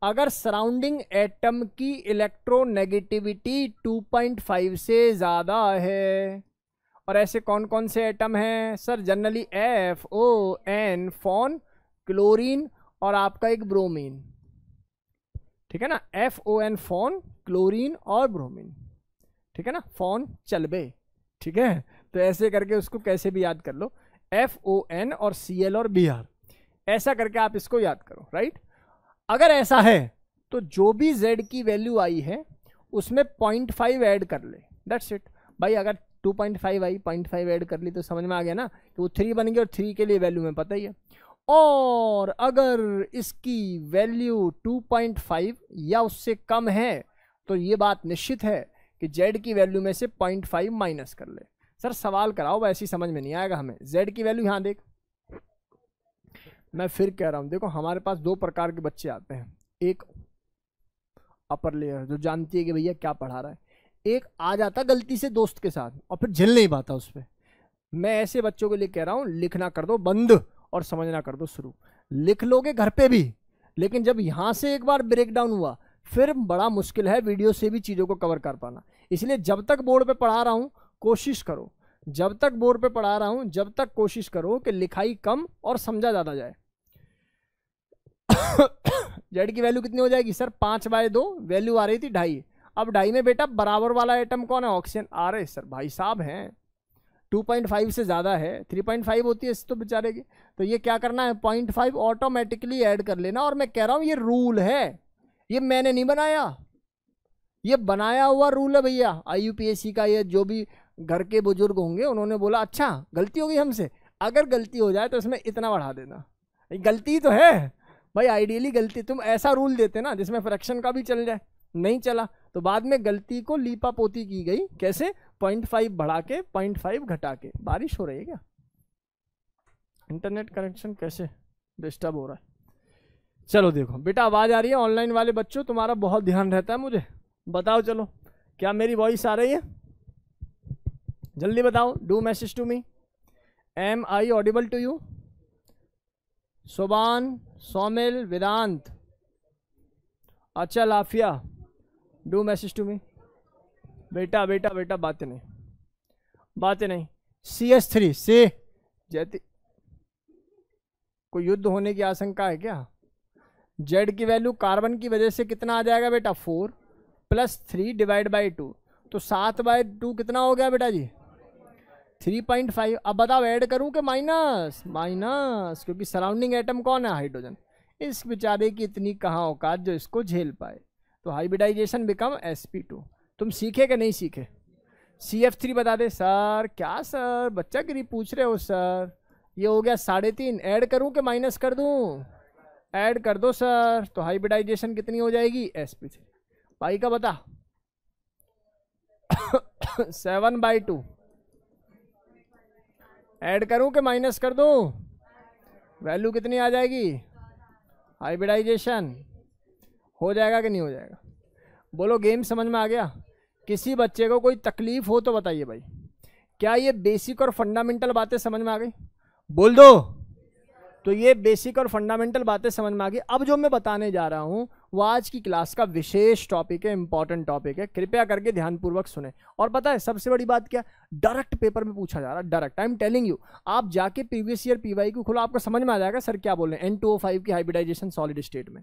अगर सराउंडिंग एटम की इलेक्ट्रोनेगेटिविटी 2.5 से ज़्यादा है, और ऐसे कौन कौन से एटम हैं सर? जनरली FON, फॉन, क्लोरीन, और आपका एक ब्रोमीन, ठीक है ना। FON फॉन, क्लोरीन और ब्रोमीन, ठीक है ना। फॉन चलबे, ठीक है। तो ऐसे करके उसको कैसे भी याद कर लो, FON और Cl और Br, ऐसा करके आप इसको याद करो, राइट। अगर ऐसा है तो जो भी Z की वैल्यू आई है उसमें 0.5 ऐड कर ले, दैट्स इट भाई। अगर 2.5 आई, 0.5 ऐड कर ली तो समझ में आ गया ना कि वो 3 बन गया, और 3 के लिए वैल्यू में पता ही है। और अगर इसकी वैल्यू 2.5 या उससे कम है तो ये बात निश्चित है कि z की वैल्यू में से 0.5 माइनस कर ले। सर सवाल कराओ, वैसे ही समझ में नहीं आएगा हमें। z की वैल्यू यहाँ देख, मैं फिर कह रहा हूँ, देखो हमारे पास दो प्रकार के बच्चे आते हैं, एक अपर लेयर जो जानती है कि भैया क्या पढ़ा रहा है, एक आ जाता गलती से दोस्त के साथ और फिर झेल नहीं पाता उस पर। मैं ऐसे बच्चों के लिए कह रहा हूँ, लिखना कर दो बंद और समझना कर दो शुरू। लिख लोगे घर पे भी, लेकिन जब यहां से एक बार ब्रेक डाउन हुआ फिर बड़ा मुश्किल है वीडियो से भी चीज़ों को कवर कर पाना। इसलिए जब तक बोर्ड पे पढ़ा रहा हूँ कोशिश करो, जब तक बोर्ड पे पढ़ा रहा हूँ जब तक कोशिश करो कि लिखाई कम और समझा ज़्यादा जाए। जेड की वैल्यू कितनी हो जाएगी सर? 5/2, वैल्यू आ रही थी 2.5। अब 2.5 में बेटा बराबर वाला एटम कौन है? ऑक्सीजन। आ रहे सर भाई साहब हैं, 2.5 से ज़्यादा है, 3.5 होती है तो बेचारे की। तो ये क्या करना है, 0.5 ऑटोमेटिकली ऐड कर लेना। और मैं कह रहा हूँ ये रूल है, ये मैंने नहीं बनाया, ये बनाया हुआ रूल है भैया IUPAC का। ये जो भी घर के बुजुर्ग होंगे उन्होंने बोला अच्छा गलती हो गई हमसे, अगर गलती हो जाए तो इसमें इतना बढ़ा देना। गलती तो है भाई, आइडियली गलती, तुम ऐसा रूल देते ना जिसमें फ्रैक्शन का भी चल जाए, नहीं चला तो बाद में गलती को लीपा पोती की गई। कैसे? 0.5 बढ़ा के 0.5 घटा के। बारिश हो रही है क्या? इंटरनेट कनेक्शन कैसे डिस्टर्ब हो रहा है? चलो देखो बेटा आवाज आ रही है, ऑनलाइन वाले बच्चों तुम्हारा बहुत ध्यान रहता है मुझे, बताओ चलो क्या मेरी वॉइस आ रही है? जल्दी बताओ, do message to me, am I audible to you? Soban, Somil, Vedant, अच्छा Lafiya, do message to me. बेटा बेटा बेटा बातें नहीं, बातें नहीं। CS3 से जैती, कोई युद्ध होने की आशंका है क्या? जेड की वैल्यू कार्बन की वजह से कितना आ जाएगा बेटा? 4 + 3 / 2, तो 7/2 कितना हो गया बेटा जी? 3.5। अब बताओ ऐड करूं कि माइनस? माइनस, क्योंकि सराउंडिंग एटम कौन है? हाइड्रोजन। इस बेचारे की इतनी कहाँ औकात जो इसको झेल पाए। तो हाइब्रिडाइजेशन बिकम sp2। तुम सीखे कि नहीं सीखे? CF3 बता दे सर। क्या सर बच्चा गिरी पूछ रहे हो सर? ये हो गया 3.5, ऐड करूं कि माइनस कर दूं? ऐड कर दो सर। तो हाइब्रिडाइजेशन कितनी हो जाएगी? sp3। भाई का बता। 7/2 ऐड करूं कि माइनस कर दूं? वैल्यू कितनी आ जाएगी? हाइब्रिडाइजेशन हो जाएगा कि नहीं हो जाएगा? बोलो गेम समझ में आ गया? किसी बच्चे को कोई तकलीफ हो तो बताइए भाई। क्या ये बेसिक और फंडामेंटल बातें समझ में आ गई? बोल दो। तो ये बेसिक और फंडामेंटल बातें समझ में आ गई। अब जो मैं बताने जा रहा हूं वो आज की क्लास का विशेष टॉपिक है, इंपॉर्टेंट टॉपिक है, कृपया करके ध्यानपूर्वक सुने। और पता है सबसे बड़ी बात क्या? डायरेक्ट पेपर में पूछा जा रहा है, direct. I am telling you, आप जाके प्रीवियस ईयर PYQ खोलो, आपको समझ में आ जाएगा सर क्या बोल रहे हैं। N2O5 की हाइब्रिडाइजेशन सॉलिड स्टेट में,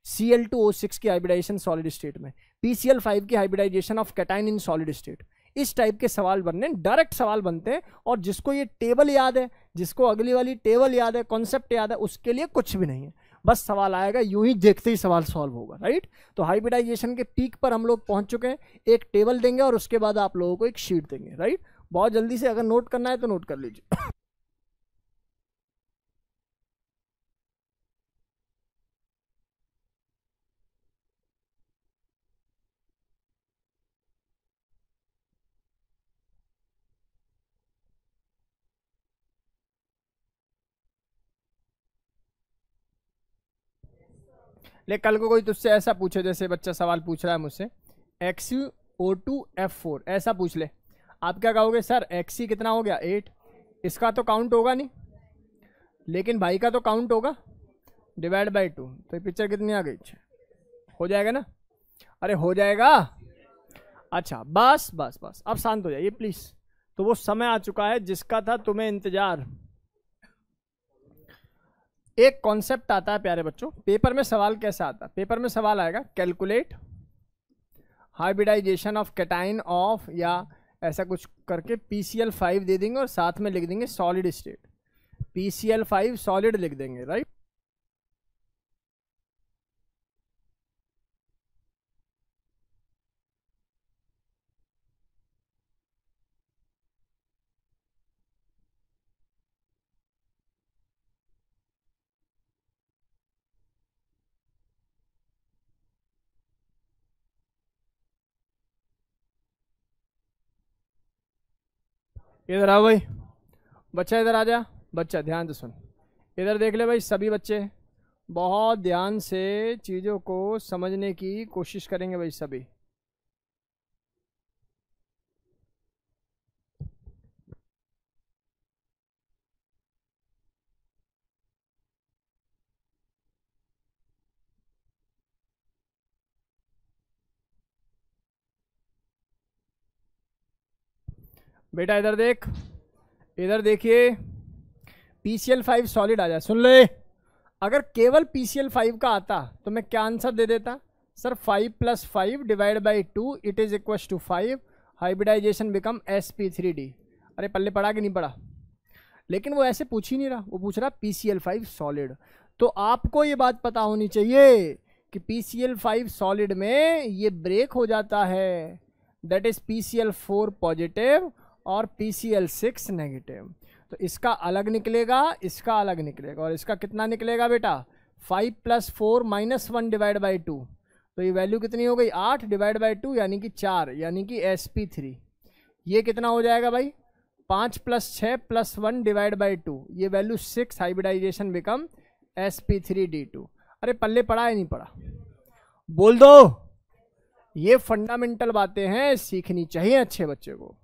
Cl2O6 की हाइब्रिडाइजेशन सॉलिड स्टेट में, PCl5 की hybridisation of cation in solid state. इस टाइप के सवाल बनने, डायरेक्ट सवाल बनते हैं। और जिसको ये टेबल याद है, जिसको अगली वाली टेबल याद है, कॉन्सेप्ट याद है, उसके लिए कुछ भी नहीं है, बस सवाल आएगा, यूं ही देखते ही सवाल सॉल्व होगा। राइट? तो हाइब्रिडाइजेशन के पीक पर हम लोग पहुंच चुके हैं। एक टेबल देंगे और उसके बाद आप लोगों को एक शीट देंगे। राइट? बहुत जल्दी से, अगर नोट करना है तो नोट कर लीजिए। ले कल को कोई तुझसे ऐसा पूछे, जैसे बच्चा सवाल पूछ रहा है मुझसे, XuO2F4 ऐसा पूछ ले, आप क्या कहोगे? सर Xc कितना हो गया? 8। इसका तो काउंट होगा नहीं, लेकिन भाई का तो काउंट होगा, /2। तो ये पिक्चर कितनी आ गई? हो जाएगा ना? अरे हो जाएगा। अच्छा बस बस बस, अब शांत हो जाइए प्लीज। तो वो समय आ चुका है जिसका था तुम्हें इंतजार। एक कॉन्सेप्ट आता है प्यारे बच्चों, पेपर में सवाल कैसा आता है? पेपर में सवाल आएगा calculate hybridisation of cation of, या ऐसा कुछ करके PCl5 दे देंगे और साथ में लिख देंगे सॉलिड स्टेट, PCl5 सॉलिड लिख देंगे। राइट? इधर आओ भाई बच्चा, इधर आ जा बच्चा, ध्यान से सुन, इधर देख ले भाई सभी बच्चे, बहुत ध्यान से चीज़ों को समझने की कोशिश करेंगे भाई सभी। बेटा इधर देख, इधर देखिए, PCl5 सॉलिड आ जाए, सुन ले, अगर केवल PCl5 का आता तो मैं क्या आंसर दे देता sir, 5 + 5 divide by 2 it is equal to 5, hybridisation become sp3d। अरे पल्ले पड़ा कि नहीं पड़ा? लेकिन वो ऐसे पूछ ही नहीं रहा, वो पूछ रहा PCl5 सॉलिड। तो आपको ये बात पता होनी चाहिए कि PCl5 सॉलिड में ये ब्रेक हो जाता है, दैट इज PCl4 पॉजिटिव और PCl6 नेगेटिव। तो इसका अलग निकलेगा, इसका अलग निकलेगा, और इसका कितना निकलेगा बेटा, 5 + 4 - 1 डिवाइड बाई 2। तो ये वैल्यू कितनी हो गई, 8 डिवाइड बाई 2 यानी कि 4, यानी कि sp3। ये कितना हो जाएगा भाई, 5 + 6 + 1 डिवाइड बाई 2, ये वैल्यू 6, हाइब्रिडाइजेशन बिकम sp3d2। अरे पल्ले पड़ा है नहीं पड़ा? बोल दो। ये फंडामेंटल बातें हैं, सीखनी चाहिए अच्छे बच्चे को।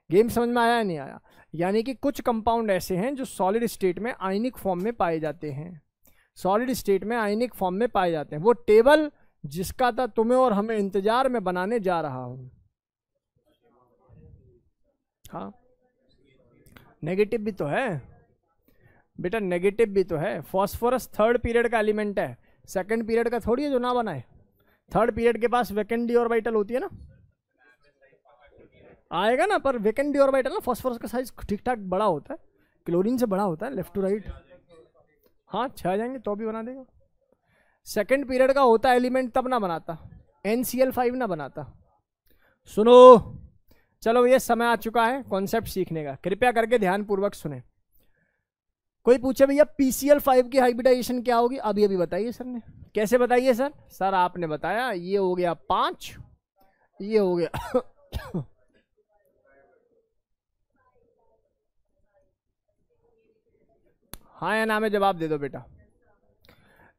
गेम समझ में आया नहीं आया? यानी कि कुछ कंपाउंड ऐसे हैं जो सॉलिड स्टेट में आयनिक फॉर्म में पाए जाते हैं, सॉलिड स्टेट में आयनिक फॉर्म में पाए जाते हैं। वो टेबल जिसका था तुम्हें और हमें इंतजार में बनाने जा रहा हूं। हाँ नेगेटिव भी तो है बेटा, नेगेटिव भी तो है। फॉस्फोरस 3rd पीरियड का एलिमेंट है, 2nd पीरियड का थोड़ी है जो ना बनाए। 3rd पीरियड के पास वैकेंट डी ऑर्बिटल होती है ना, आएगा ना, पर वैकेंट डी ऑर्बिटल ना फॉस्फोरस का साइज ठीक ठाक बड़ा होता है, क्लोरीन से बड़ा होता है, लेफ्ट टू राइट। हाँ 6 आ जाएंगे तो भी बना देगा। 2nd पीरियड का होता एलिमेंट तब ना बनाता, NCl5 ना बनाता। सुनो, चलो ये समय आ चुका है कॉन्सेप्ट सीखने का, कृपया करके ध्यान पूर्वक सुने। कोई पूछे भैया PCl5 की हाइब्रिडाइजेशन क्या होगी, अभी अभी बताइए सर ने। कैसे बताइए सर? सर आपने बताया ये हो गया 5, ये हो गया हाँ या ना में जवाब दे दो बेटा।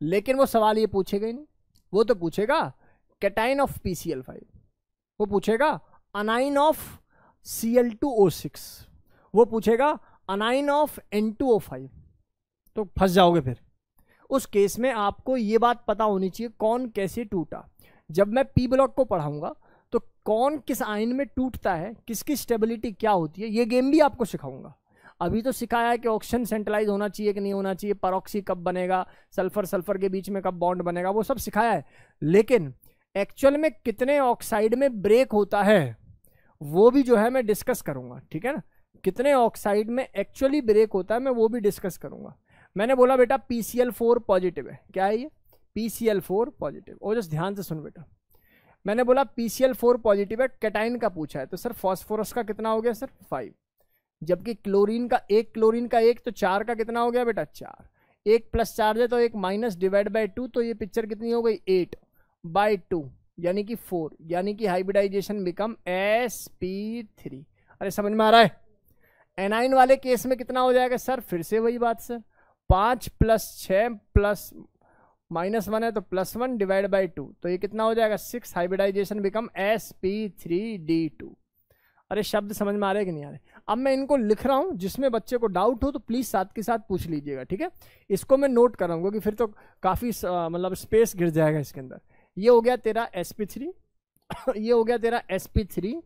लेकिन वो सवाल ये पूछेगा ही नहीं, वो तो पूछेगा कैटाइन ऑफ PCl5, वो पूछेगा अनाइन ऑफ Cl2O6, वो पूछेगा अनाइन ऑफ N2O5, तो फंस जाओगे फिर। उस केस में आपको ये बात पता होनी चाहिए कौन कैसे टूटा। जब मैं P ब्लॉक को पढ़ाऊंगा तो कौन किस आयन में टूटता है, किसकी स्टेबिलिटी क्या होती है, ये गेम भी आपको सिखाऊंगा। अभी तो सिखाया है कि ऑक्सीजन सेंट्रलाइज होना चाहिए कि नहीं होना चाहिए, परऑक्सी कब बनेगा, सल्फर सल्फर के बीच में कब बॉन्ड बनेगा, वो सब सिखाया है। लेकिन एक्चुअल में कितने ऑक्साइड में ब्रेक होता है वो भी जो है मैं डिस्कस करूंगा, ठीक है ना। कितने ऑक्साइड में एक्चुअली ब्रेक होता है मैं वो भी डिस्कस करूंगा। मैंने बोला बेटा PCl4 पॉजिटिव है, क्या है ये, PCl4 पॉजिटिव। और जस्ट ध्यान से सुन बेटा, मैंने बोला PCl4 पॉजिटिव है, कैटाइन का पूछा है, तो सर फॉस्फोरस का कितना हो गया सर 5, जबकि क्लोरीन का 1, क्लोरीन का 1, तो 4 का कितना हो गया बेटा 4, 1 + 4 है तो 1 माइनस डिवाइड बाई 2, तो ये पिक्चर कितनी हो गई 8/2 यानी कि 4, यानी कि हाइब्रिडाइजेशन बिकम sp3। अरे समझ में आ रहा है? एनाइन वाले केस में कितना हो जाएगा सर, फिर से वही बात सर, 5 + 6 + -1 है तो +1 डिवाइड बाई 2, तो ये कितना हो जाएगा 6, हाइब्रिडाइजेशन बिकम sp3d2। अरे शब्द समझ में आ रहे कि नहीं आ रहे? अब मैं इनको लिख रहा हूं, जिसमें बच्चे को डाउट हो तो प्लीज साथ के साथ पूछ लीजिएगा, ठीक है। इसको मैं नोट कराऊंगा कि फिर तो काफी मतलब स्पेस गिर जाएगा इसके अंदर। ये हो गया तेरा sp3 ये हो गया तेरा sp3,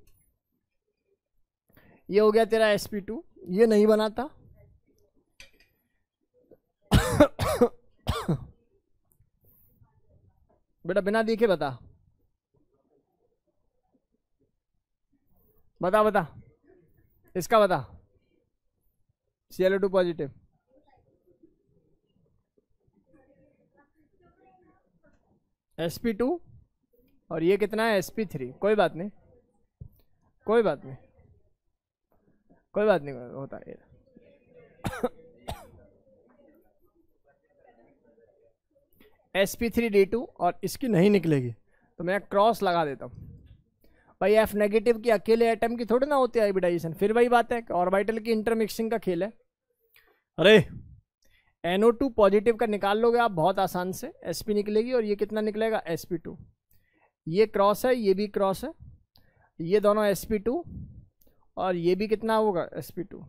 ये हो गया तेरा sp2, ये नहीं बनाता बेटा बिना देखे बता बता बता, इसका बता, Cl2 पॉजिटिव, sp2, और ये कितना है sp3। कोई बात नहीं, कोई बात नहीं, कोई बात नहीं होता है sp3d2, और इसकी नहीं निकलेगी तो मैं क्रॉस लगा देता हूँ। भाई F नेगेटिव की अकेले एटम की थोड़ी ना होती है हाइब्रिडाइजेशन। फिर वही बात है कि ऑर्बिटल की इंटरमिक्सिंग का खेल है। अरे NO2 पॉजिटिव का निकाल लोगे आप बहुत आसान से, sp निकलेगी और ये कितना निकलेगा sp2। ये क्रॉस है, ये भी क्रॉस है, ये दोनों sp2 और ये भी कितना होगा sp2।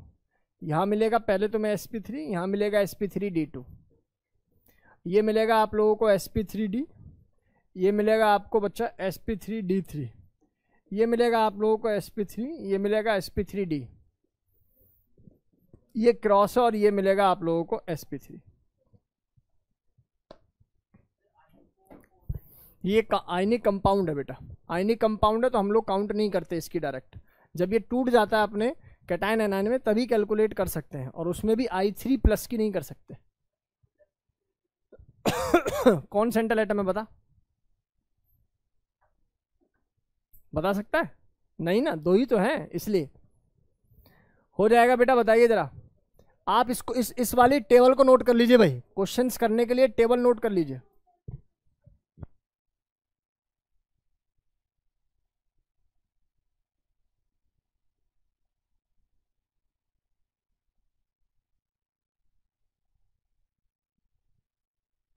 यहाँ मिलेगा पहले तो मैं sp3, यहाँ मिलेगा sp3d2, ये मिलेगा आप लोगों को sp3d, ये मिलेगा आपको बच्चा sp3d3, ये मिलेगा आप लोगों को sp3, ये मिलेगा sp3d, ये क्रॉस है और ये मिलेगा आप लोगों को sp3। ये आयनिक कंपाउंड है बेटा, आयनिक कंपाउंड है तो हम लोग काउंट नहीं करते इसकी डायरेक्ट। जब ये टूट जाता है अपने कैटायन एनायन में तभी कैलकुलेट कर सकते हैं, और उसमें भी I3+ की नहीं कर सकते। कौन सेंट्रल एटम है बता सकता है? नहीं ना, दो ही तो हैं, इसलिए हो जाएगा बेटा। बताइए जरा आप इसको इस वाली टेबल को नोट कर लीजिए भाई, क्वेश्चंस करने के लिए टेबल नोट कर लीजिए।